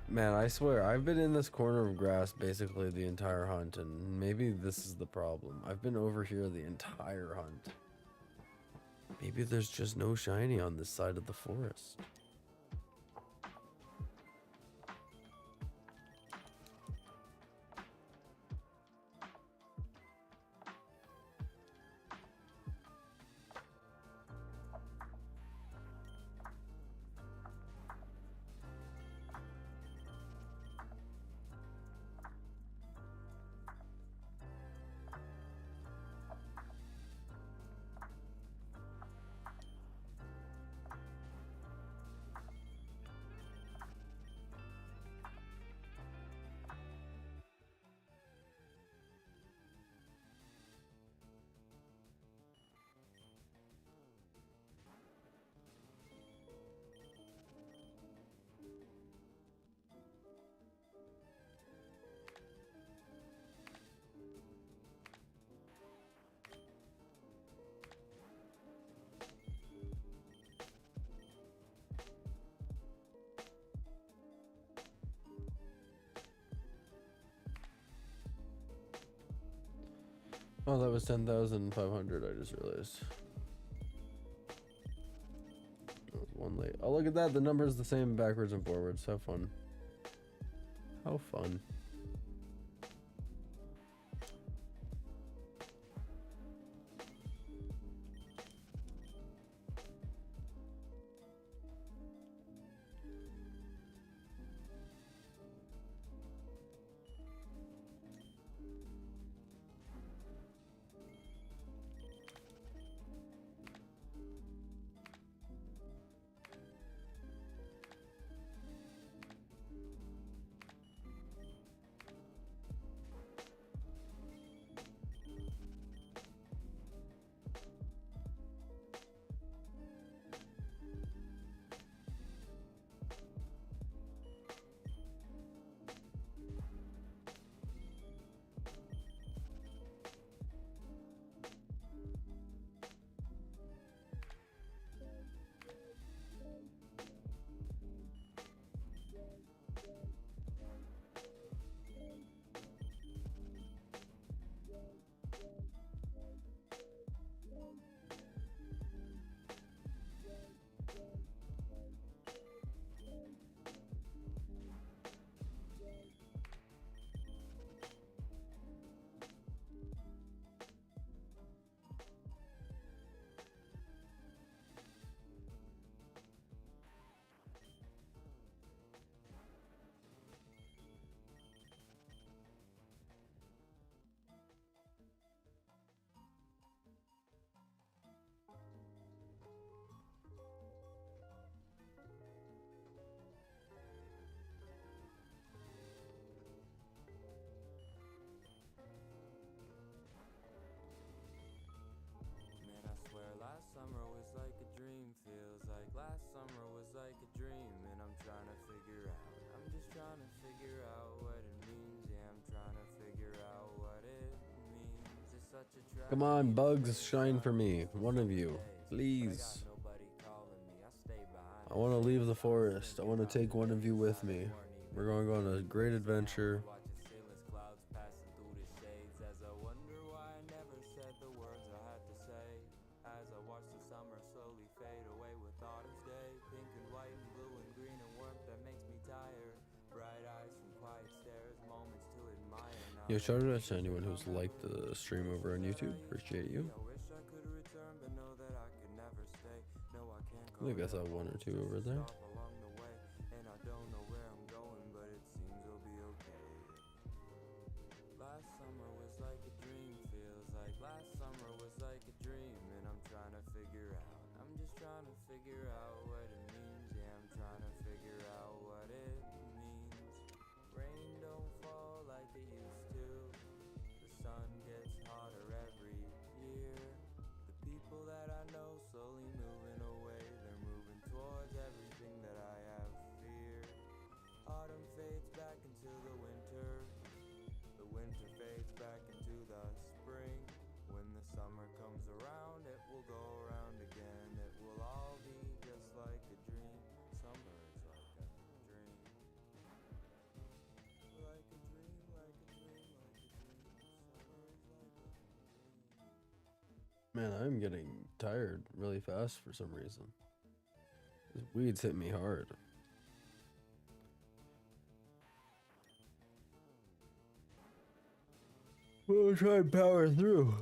Man, I swear, I've been in this corner of grass basically the entire hunt, and maybe this is the problem. I've been over here the entire hunt. Maybe there's just no shiny on this side of the forest. Oh, that was 10,500, I just realized. That was one late. Oh, look at that. The number's the same backwards and forwards. How fun. How fun. Come on, bugs, shine for me. One of you, please. I want to leave the forest. I want to take one of you with me. We're going to go on a great adventure. Yo, shout out to anyone who's liked the stream over on YouTube. Appreciate you. I think I saw one or two over there. Man, I'm getting tired really fast for some reason. These weeds hit me hard. We'll try and power through.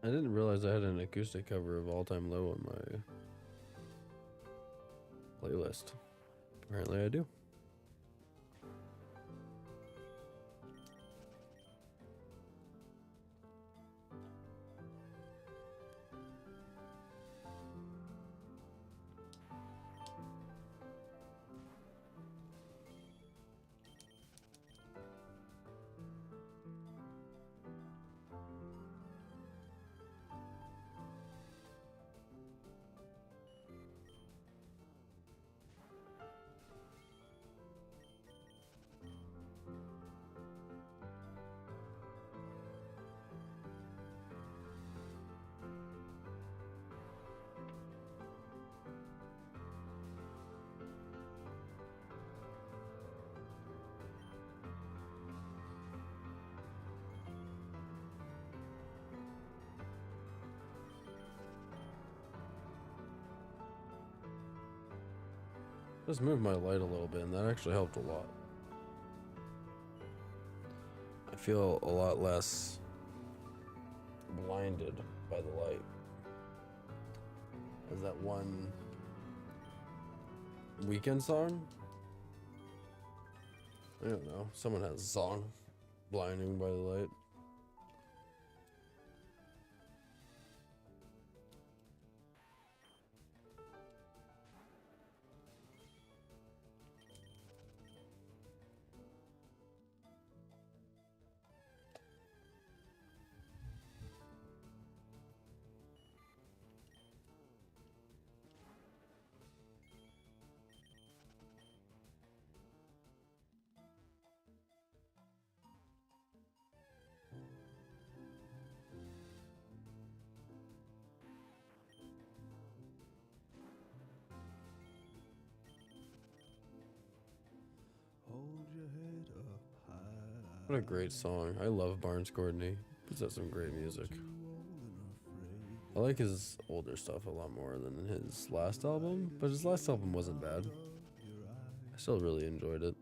I didn't realize I had an acoustic cover of All Time Low on my playlist. Apparently I do. Just moved my light a little bit, and that actually helped a lot. I feel a lot less blinded by the light. Is that one Weekend song? I don't know. Someone has a song, Blinding by the Light. What a great song. I love Barnes Courtney. Puts out some great music. I like his older stuff a lot more than his last album, but his last album wasn't bad. I still really enjoyed it.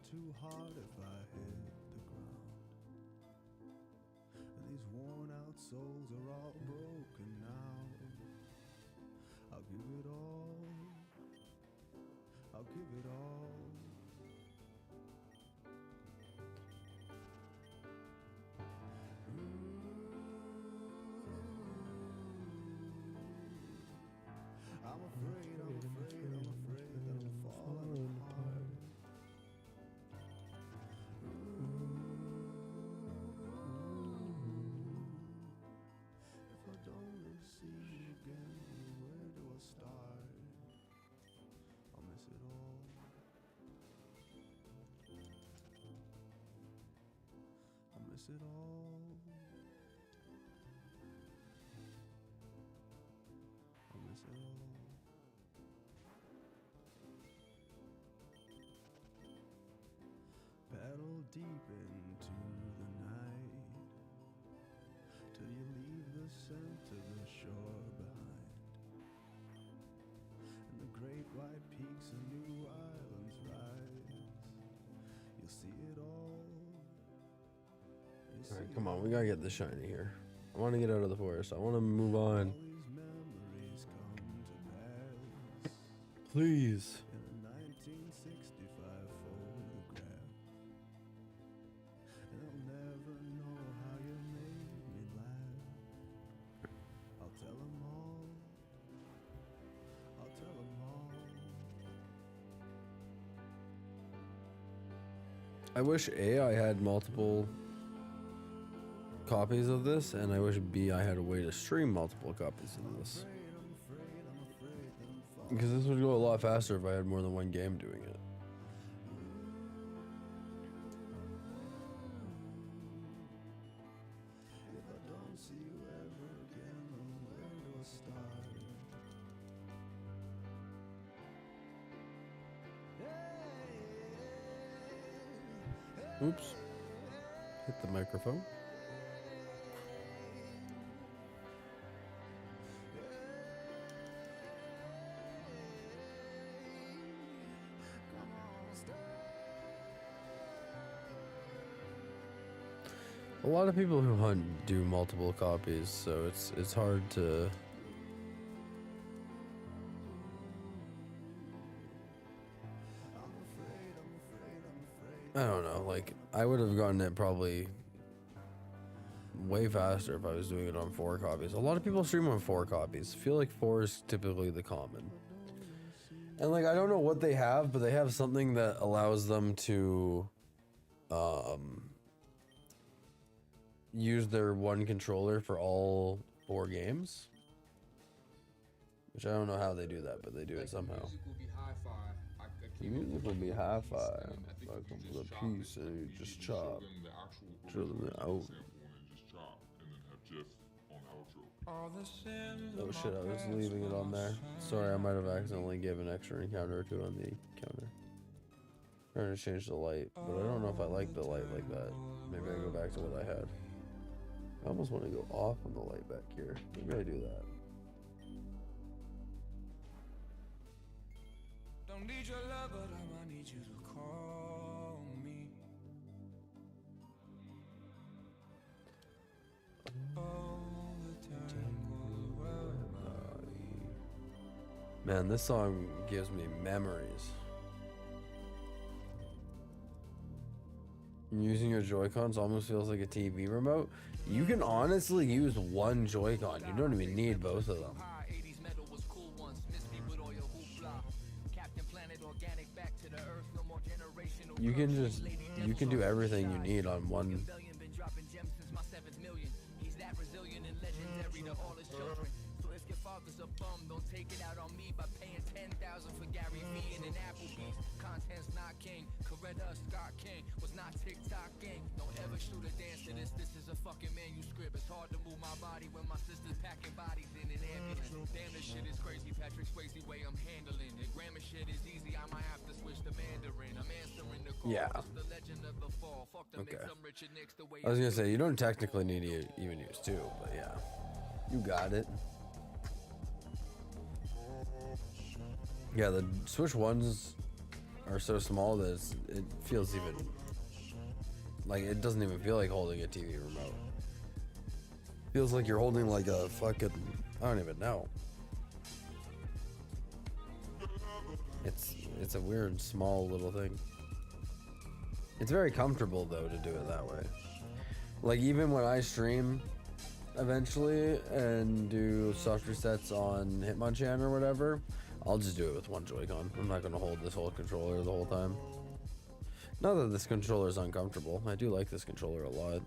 Too hard if I hit the ground. And these worn out souls are all broken now. I'll give it all. I'll give it all. I'm afraid that I'm falling apart. Miss it all. I miss it all. Paddle deep into the night till you leave the scent of the shore behind, and the great white peaks and new islands rise. You'll see it all. Alright, come on, we gotta get this shiny here. I want to get out of the forest. I want to move on. Please. In a 1965 photograph, and I'll never know how you made me laugh. I'll tell them all. I'll tell them all. I wish A, I had multiple copies of this, and I wish B, I had a way to stream multiple copies of this. Because this would go a lot faster if I had more than one game doing it. If I don't see you ever again, where do I start? Oops. Hit the microphone. A lot of people who hunt do multiple copies, so it's hard to. I don't know, like, I would have gotten it probably way faster if I was doing it on 4 copies. A lot of people stream on 4 copies. I feel like 4 is typically the common. And like, I don't know what they have, but they have something that allows them to use their one controller for all 4 games. Which I don't know how they do that, but they do it somehow. The music will be hi-fi. Like the piece and you just chop. Drill them out. Oh shit, I was leaving it on there. Sorry, I might have accidentally given an extra encounter or 2 on the counter. Trying to change the light, but I don't know if I like the light like that. Maybe I go back to what I had. I almost want to go off on the light back here. Maybe I do that. Don't need your love, but I need you to call me. Man, this song gives me memories. Using your Joy-Cons almost feels like a TV remote. You can honestly use one Joy-Con. You don't even need both of them. You can do everything you need on one. Don't take it out on me by paying 10,000 for Gary Vee and an Applebee's. Content's not king. Coretta Scott King was not TikTok gang. Don't ever shoot a dance to this. This is a fucking manuscript. It's hard to move my my body when my sister's packing bodies in an ambulance. Damn, this shit is crazy. Patrick Swayze way I'm handling it. Grammar shit is easy. I might have to switch to Mandarin. I'm answering the call. Yeah. It's the legend of the fall. Fuck the Okay. mix. I'm Richard Nix the way I was gonna say, you don't technically need to even use 2, but yeah. You got it. Yeah, the Switch 1s are so small that it feels even... Like, it doesn't even feel like holding a TV remote. Feels like you're holding like a fucking... I don't even know. It's a weird, small little thing. It's very comfortable, though, to do it that way. Like, even when I stream eventually and do soft resets on Hitmonchan or whatever, I'll just do it with one Joy-Con. I'm not going to hold this whole controller the whole time. Not that this controller is uncomfortable. I do like this controller a lot.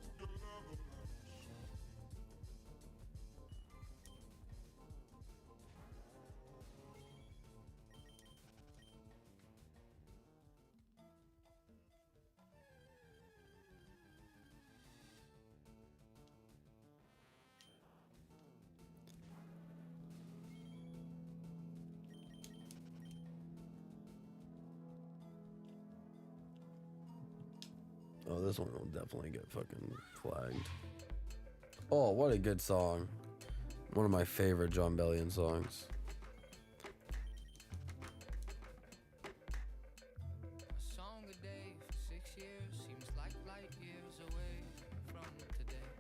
Oh, this one will definitely get fucking flagged. Oh, what a good song. One of my favorite John Bellion songs. A song a day for 6 years seems like light years away from today.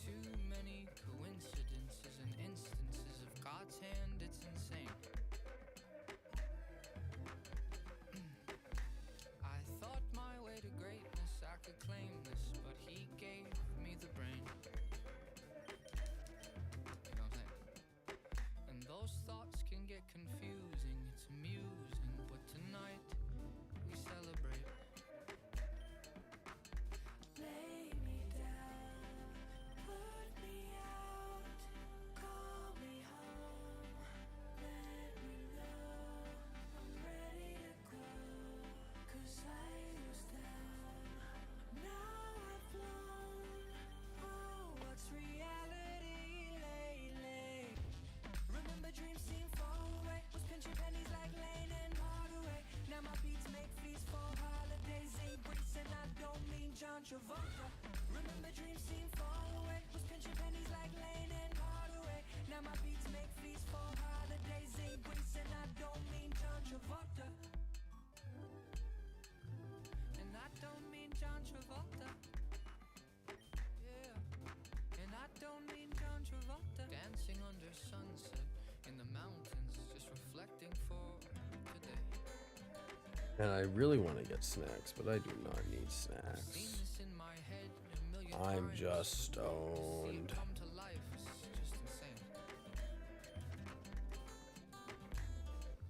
Too many coincidences and instances of God's hand, it's insane. I thought my way to greatness, I could claim this, but he gave me the brain. You know what I'm saying? And those thoughts can get confusing, it's amusing, but tonight we celebrate. Lay me down, put me out, call me home, let me know I'm ready to go. 'Cause I was down, now I've flown. Oh, what's reality lately? Remember dreams seem far away, was pinching pennies like Lane and Hardaway. Now my beats make feast for holidays in Greece, and I don't mean John Travolta. Remember dreams seem far away, was pinching pennies like Lane and Hardaway. Now my beats make feast for holidays in Greece, and I don't mean John Travolta. And I don't mean John Travolta. Yeah. And I don't mean John Travolta. Dancing under sunset in the mountains, just reflecting for today. And I really want to get snacks, but I do not need Seen snacks. this in my head a million I'm times. just See it stoned. come to life, it's just insane.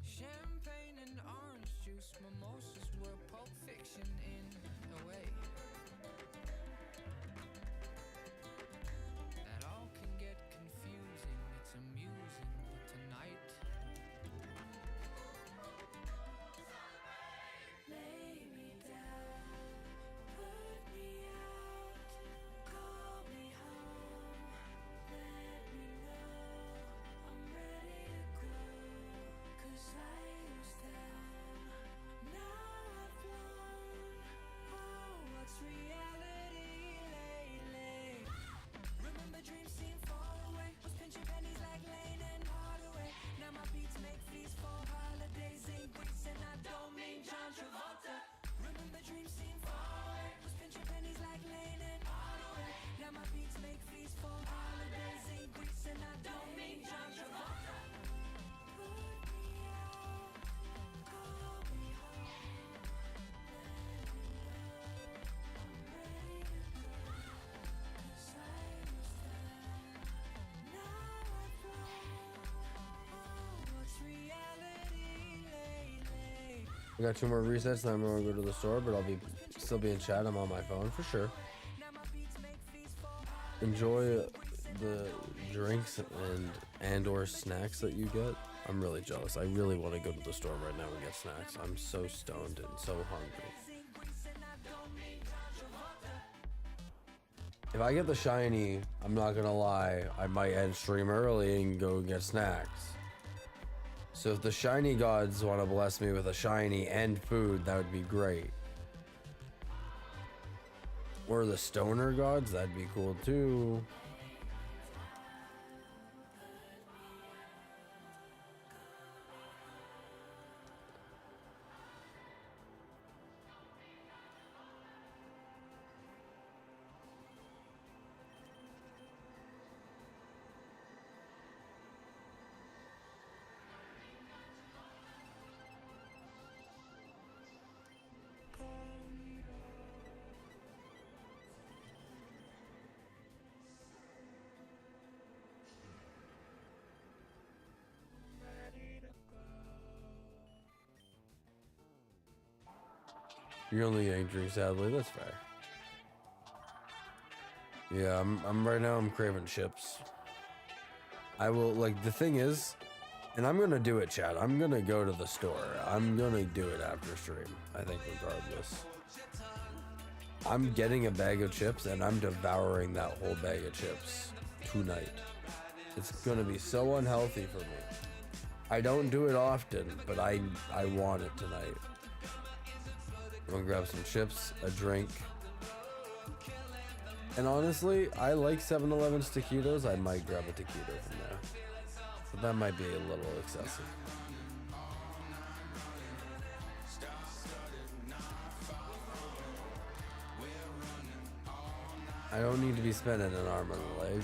Champagne and orange juice, mimosas were Pulp Fiction in a way. That all can get confusing, it's amusing, but tonight Lay me down, put me out, call me home, let me know I'm ready to go. 'Cause I was down, now I've flown. Oh, what's reality lately? Remember dreams seem far away, was pinching pennies like Lane and Hardaway. Now my beats make feast for holidays in Greece, and I don't mean John Travolta. Remember dreams seem far away, was pinching pennies like Lane and Hardaway. Now my beats make feast for holidays in Greece, and I don't mean John Travolta. Put me out, call me home, let me know I'm ready to go. 'Cause I was down, now I've flown. Oh, what's reality lately? I got 2 more resets, then I'm gonna go to the store, but I'll still be in chat. I'm on my phone for sure. Now my beats make feast for Enjoy the drinks and/or snacks that you get. I'm really jealous. I really want to go to the store right now and get snacks. I'm so stoned and so hungry. holidays in Greece, and I don't mean John Travolta. If I get the shiny, I'm not gonna lie, I might end stream early and go get snacks. So if the shiny gods want to bless me with a shiny and food, that would be great. Or the stoner gods, that'd be cool too. You're only angry, sadly. That's fair. Yeah, I'm right now. I'm craving chips. I will like the thing is, and I'm gonna do it, Chad. I'm gonna go to the store. I'm gonna do it after stream. I think regardless. I'm getting a bag of chips and I'm devouring that whole bag of chips tonight. It's gonna be so unhealthy for me. I don't do it often, but I want it tonight. I'm gonna grab some chips, a drink. And honestly, I like 7-Eleven's taquitos. I might grab a taquito from there. But that might be a little excessive. I don't need to be spending an arm and a leg.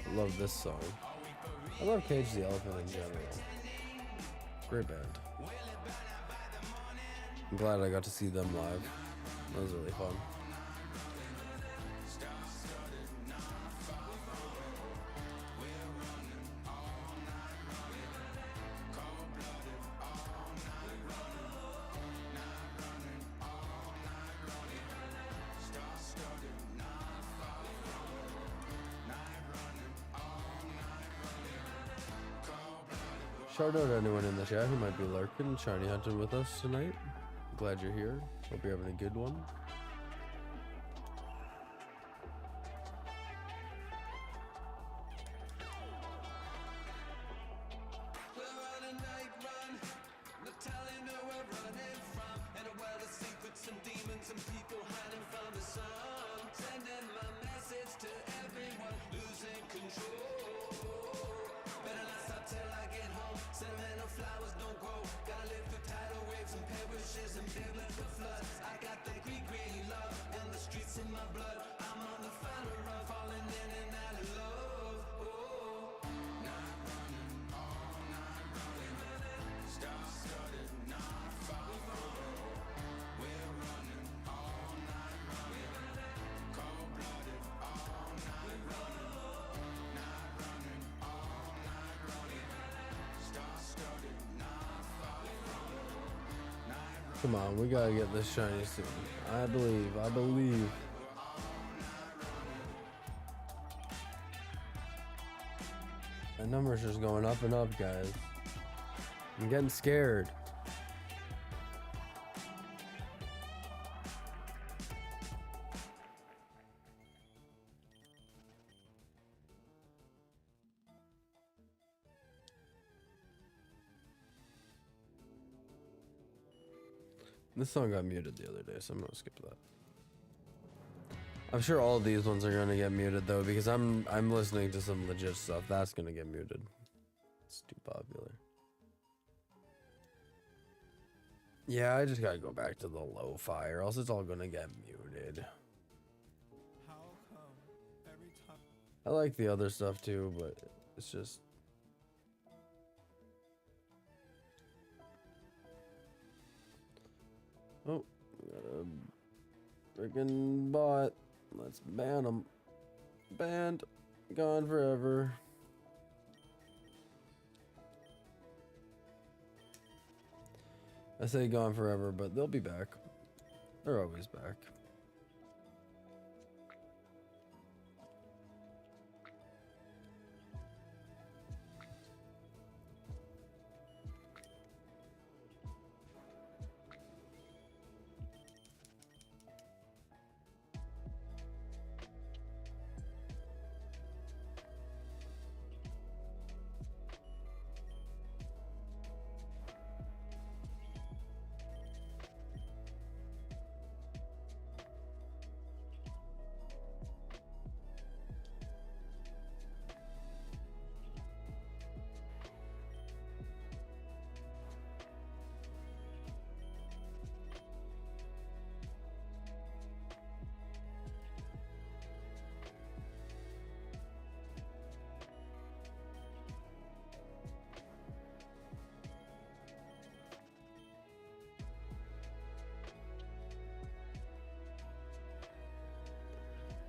I love this song. I love Cage the Elephant in general. Great band. I'm glad I got to see them live. That was really fun. Shout out to anyone in the chat who might be lurking, shiny hunting with us tonight. Glad you're here. Hope you're having a good one. Come on, we gotta get this shiny soon. I believe. The number's just going up and up, guys. I'm getting scared. This song got muted the other day, so I'm gonna skip that. I'm sure all of these ones are gonna get muted though, because I'm listening to some legit stuff. That's gonna get muted. It's too popular. Yeah, I just gotta go back to the lo-fi, or else it's all gonna get muted. How come every time I like the other stuff too, but it's just. Oh, we got a Freaking bot. Let's ban him. Banned. Gone forever. I say gone forever, but they'll be back. They're always back.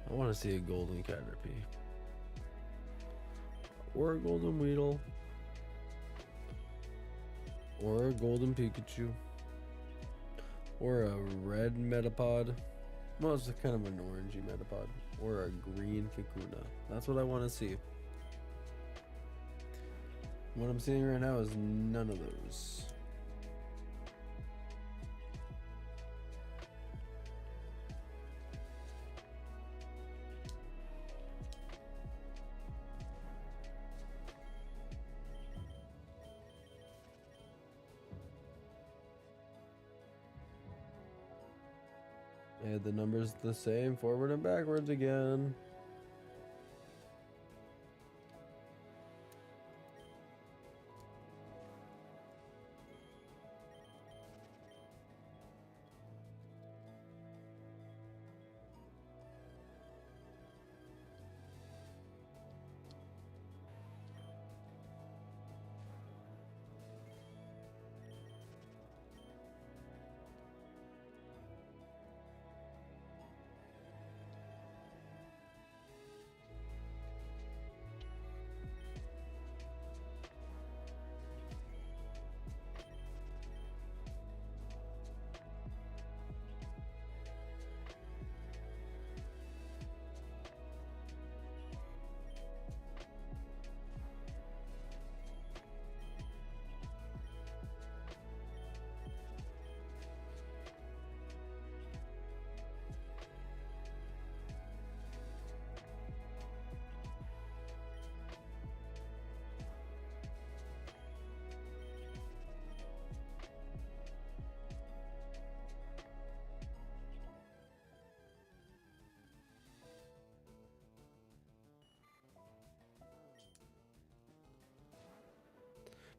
I want to see a golden Caterpie. Or a golden Weedle. Or a golden Pikachu. Or a red Metapod. Well, it's kind of an orangey Metapod. Or a green Kakuna. That's what I want to see. What I'm seeing right now is none of those. Yeah, the number's the same, forward and backwards again.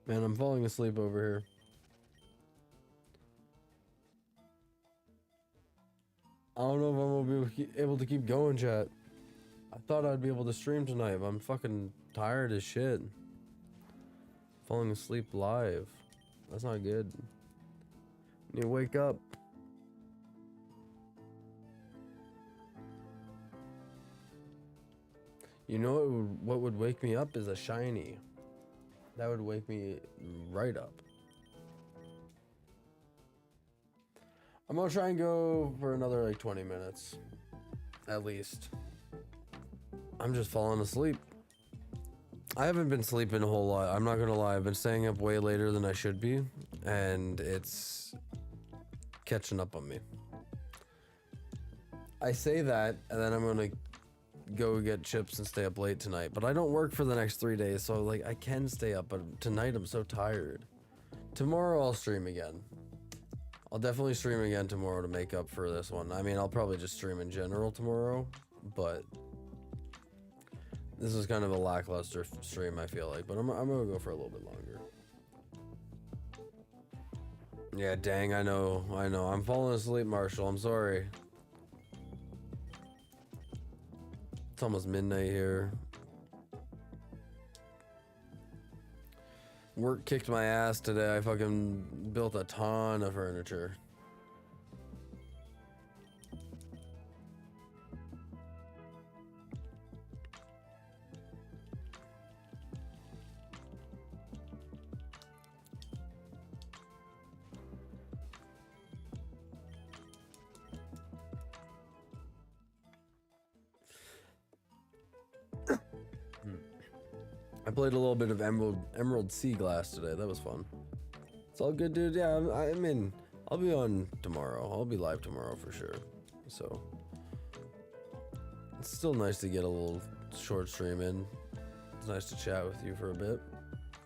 Man, I'm falling asleep over here. I don't know if I'm gonna be able to keep going, chat. I thought I'd be able to stream tonight, but I'm fucking tired as shit. Falling asleep live. That's not good. Need to wake up. You know what would wake me up is a shiny. That would wake me right up. I'm gonna try and go for another like 20 minutes. At least. I'm just falling asleep. I haven't been sleeping a whole lot. I'm not gonna lie. I've been staying up way later than I should be. And it's catching up on me. I say that, and then I'm gonna go get chips and stay up late tonight, but I don't work for the next 3 days, so like I can stay up, but tonight I'm so tired. Tomorrow I'll stream again. I'll definitely stream again tomorrow to make up for this one. I mean, I'll probably just stream in general tomorrow, but this is kind of a lackluster stream, I feel like, but I'm gonna go for a little bit longer. Yeah, dang, I know. I'm falling asleep, Marshall. I'm sorry. It's almost midnight here. Work kicked my ass today. I fucking built a ton of furniture. I played a little bit of Emerald Sea Glass today. That was fun. It's all good, dude. Yeah, I mean, I'll be on tomorrow. I'll be live tomorrow for sure. So it's still nice to get a little short stream in. It's nice to chat with you for a bit.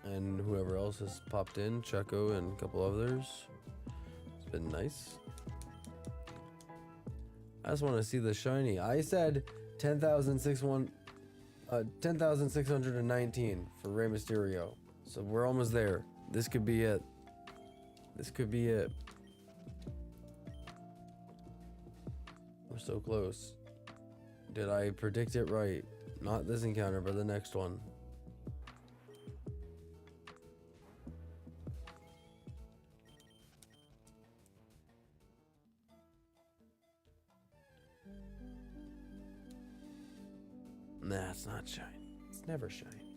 And whoever else has popped in, Checo and a couple others. It's been nice. I just want to see the shiny. I said 10,619 for Rey Mysterio. So we're almost there. This could be it. This could be it. We're so close. Did I predict it right? Not this encounter, but the next one. Nah, it's not shiny. It's never shiny.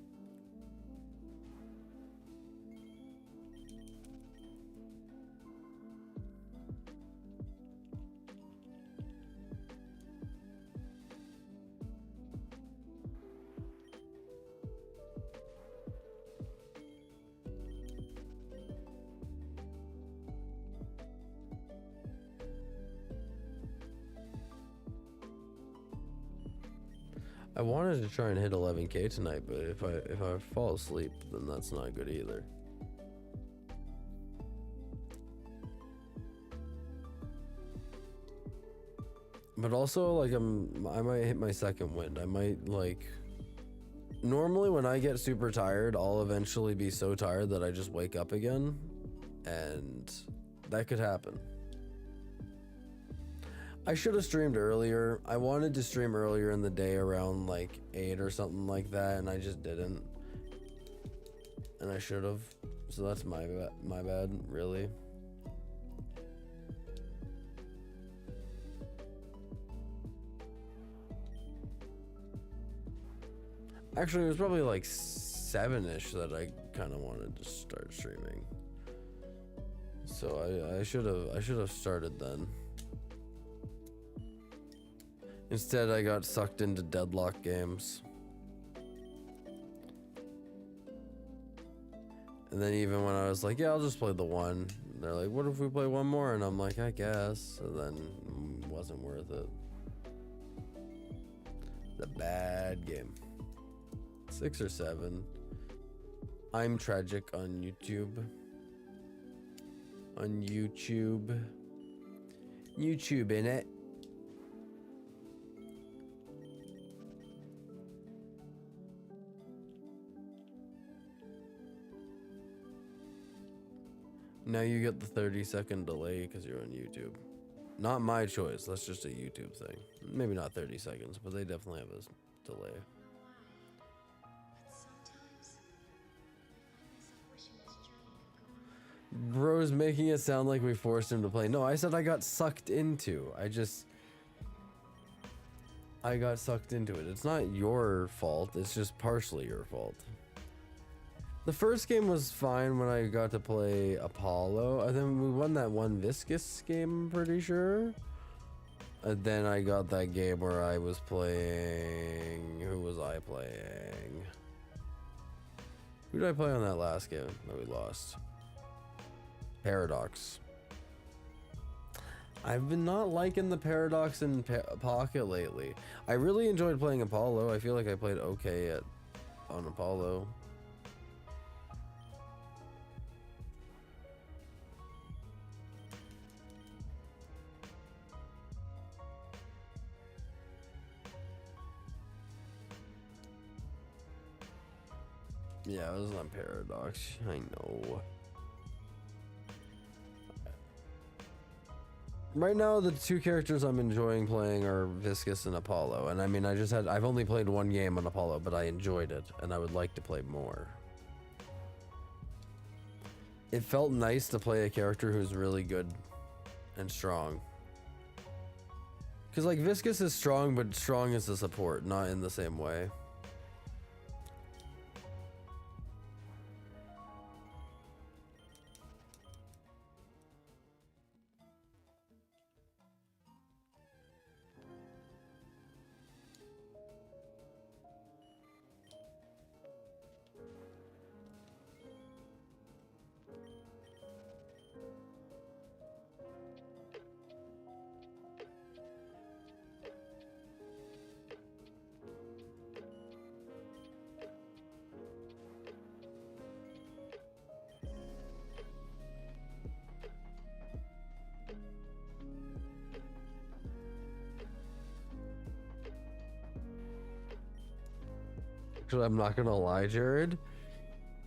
I wanted to try and hit 11K tonight, but if I fall asleep, then that's not good either. But also, like, I might hit my second wind. I might, like, normally when I get super tired, I'll eventually be so tired that I just wake up again, and that could happen. I should have streamed earlier. I wanted to stream earlier in the day around like 8 or something like that, and I just didn't. And I should have. So that's my bad, really. Actually, it was probably like 7-ish that I kind of wanted to start streaming. So I should have started then. Instead, I got sucked into deadlock games. And then even when I was like, yeah, I'll just play the one, they're like, what if we play one more? And I'm like, I guess. And then it wasn't worth it. It's a bad game. 6 or 7. I'm Tragic on YouTube. On YouTube. YouTube, innit? Now you get the 30-second delay because you're on YouTube. Not my choice. That's just a YouTube thing. Maybe not 30 seconds, but they definitely have a delay. Bro's making it sound like we forced him to play. No, I said I got sucked into. I got sucked into it. It's not your fault. It's just partially your fault. The first game was fine when I got to play Apollo. I think we won that one Viscous game, I'm pretty sure. And then I got that game where I was playing... Who was I playing? Who did I play on that last game that we lost? Paradox. I've been not liking the Paradox in Pocket lately. I really enjoyed playing Apollo. I feel like I played okay on Apollo. Yeah, it was on Paradox. I know. Right now, the two characters I'm enjoying playing are Viscous and Apollo. And I mean, I've only played one game on Apollo, but I enjoyed it, and I would like to play more. It felt nice to play a character who's really good and strong. Because, like, Viscous is strong, but strong as a support, not in the same way. Actually, I'm not gonna lie, Jared.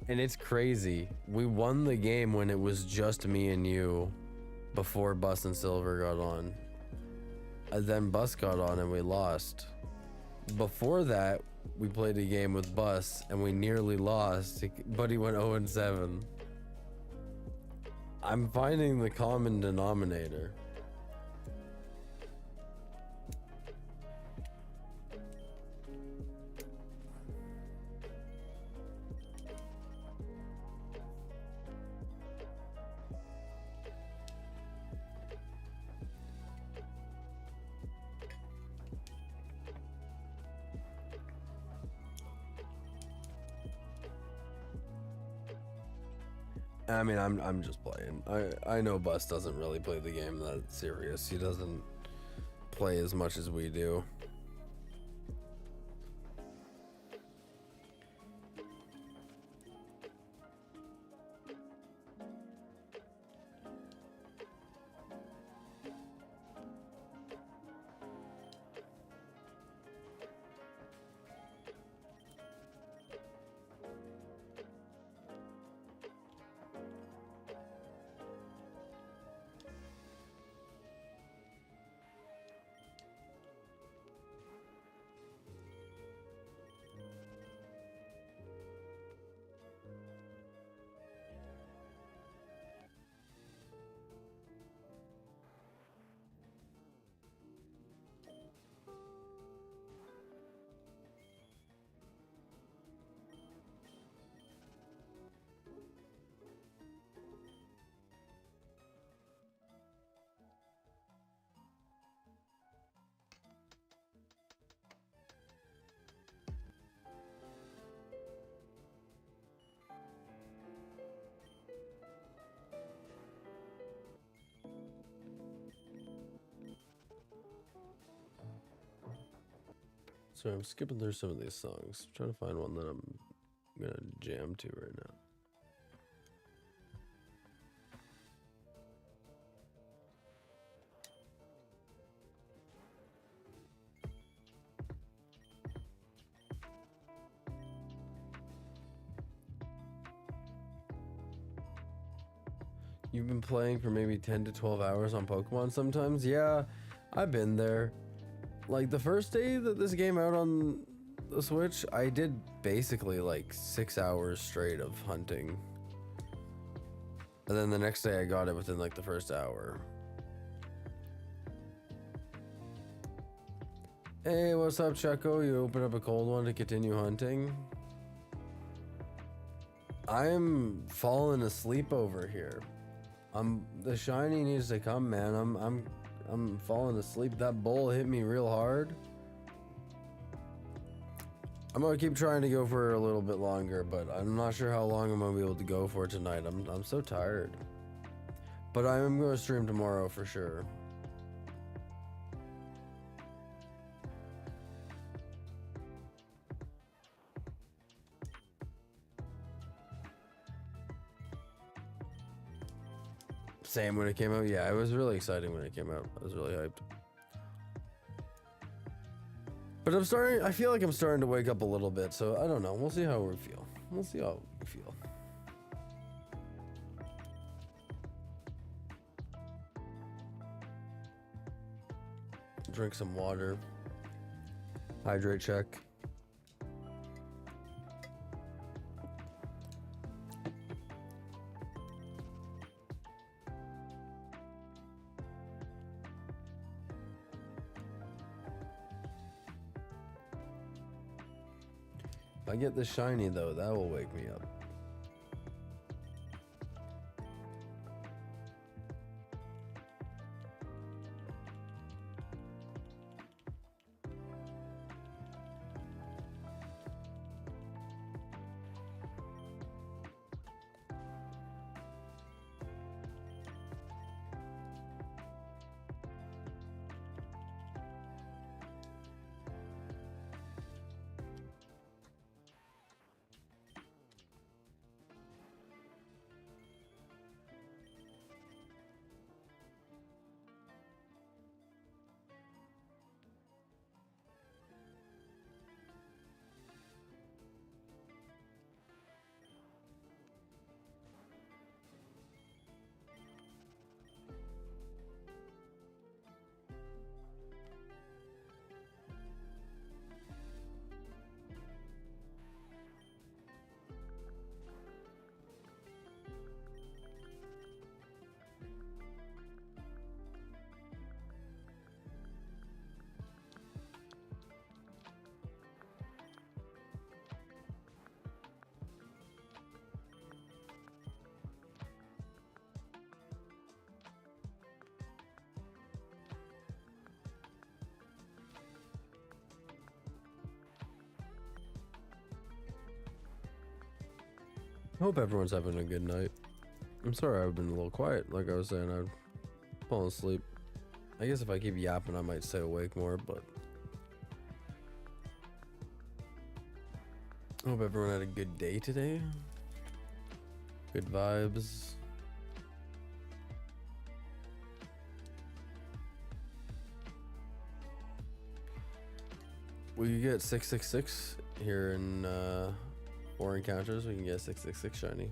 And it's crazy. We won the game when it was just me and you before Bus and Silver got on. And then Bus got on and we lost. Before that, we played a game with Bus and we nearly lost, but he went 0-7. I'm finding the common denominator. I mean, I'm just playing. I know Bus doesn't really play the game that serious. He doesn't play as much as we do. So I'm skipping through some of these songs, trying to find one that I'm gonna jam to right now. You've been playing for maybe 10 to 12 hours on Pokemon sometimes? Yeah, I've been there. Like the first day that this came out on the Switch, I did basically like 6 hours straight of hunting. And then the next day I got it within like the first hour. Hey, what's up, Checo? You open up a cold one to continue hunting? I'm falling asleep over here. The shiny needs to come, man. I'm falling asleep. That bull hit me real hard. I'm gonna keep trying to go for a little bit longer, but I'm not sure how long I'm gonna be able to go for tonight. I'm so tired. But I am gonna stream tomorrow for sure. Same when it came out. Yeah, it was really exciting when it came out. I was really hyped. But I feel like I'm starting to wake up a little bit, so I don't know. We'll see how we feel. We'll see how we feel. Drink some water. Hydrate check. If I get the shiny though, that will wake me up. Hope everyone's having a good night. I'm sorry I've been a little quiet. Like I was saying, I've fallen asleep. I guess if I keep yapping, I might stay awake more, but hope everyone had a good day today. Good vibes. We could get 666 here in 4 encounters. We can get 666 shiny.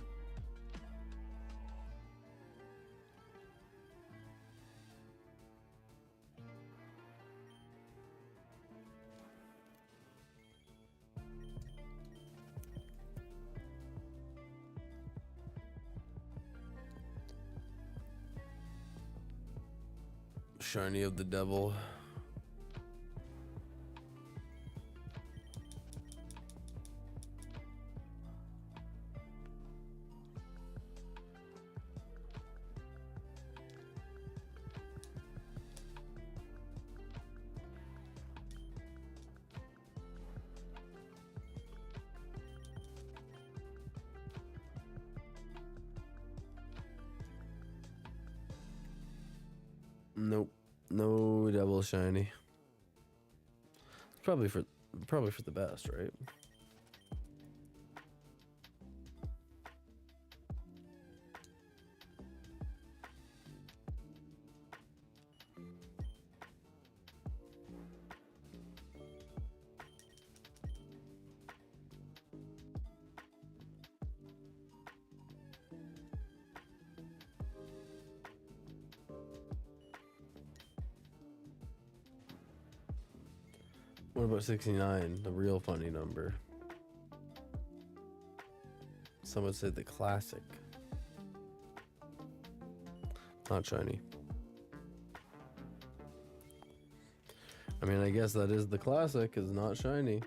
Shiny of the devil. Nope. No double shiny. It's probably for the best, right? What about 69, the real funny number? Someone said the classic. Not shiny. I mean, I guess that is the classic, is not shiny.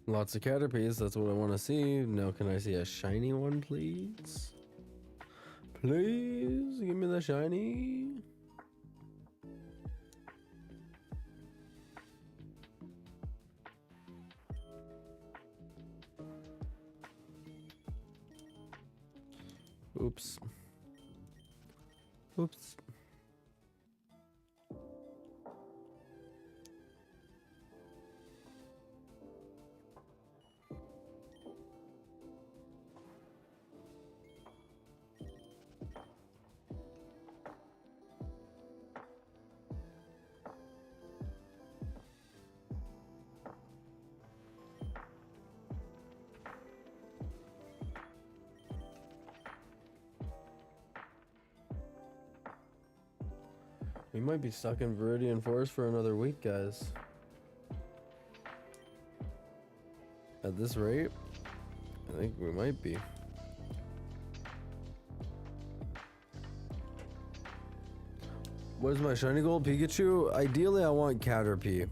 Lots of Caterpies, that's what I want to see. Now can I see a shiny one, please? Please, give me the shiny. Oops. Oops. We might be stuck in Viridian Forest for another week, guys. At this rate, I think we might be. What is my shiny goal? Pikachu? Ideally, I want Caterpie.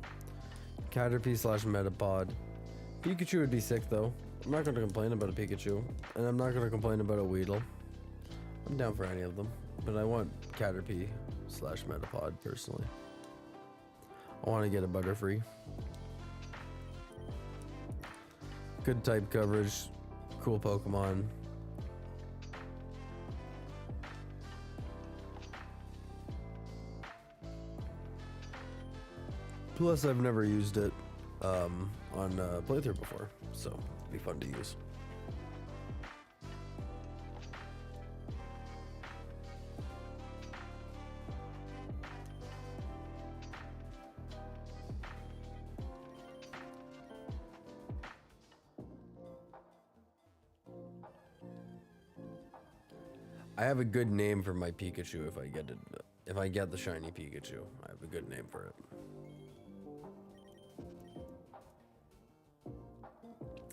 Caterpie slash Metapod. Pikachu would be sick, though. I'm not going to complain about a Pikachu. And I'm not going to complain about a Weedle. I'm down for any of them. But I want Caterpie slash Metapod, personally. I want to get a Butterfree. Good type coverage. Cool Pokemon. Plus, I've never used it on playthrough before, so it'd be fun to use. I have a good name for my Pikachu if I get it. If I get the shiny Pikachu, I have a good name for it.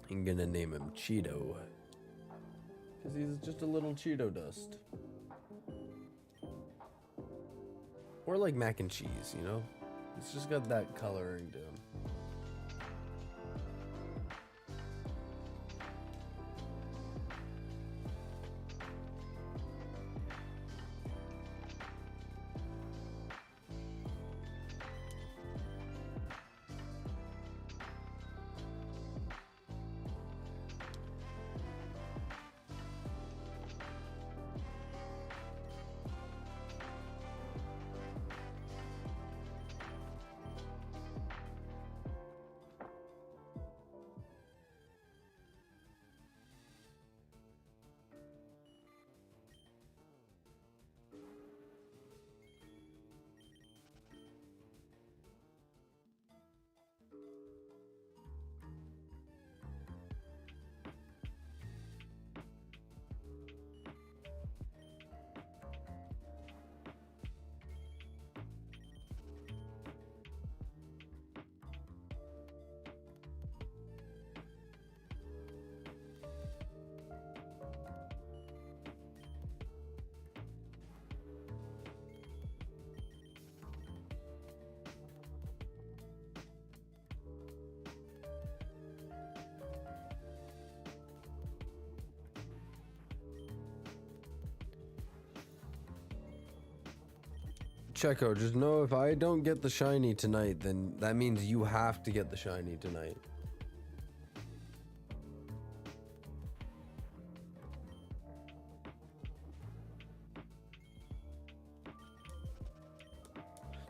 I'm gonna name him Cheeto. Because he's just a little Cheeto dust. Or like mac and cheese, you know? He's just got that coloring to him. Checo, just know if I don't get the shiny tonight, then that means you have to get the shiny tonight.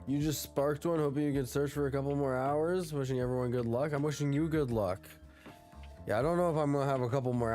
You just sparked one, hoping you could search for a couple more hours. Wishing everyone good luck. I'm wishing you good luck. Yeah, I don't know if I'm gonna have a couple more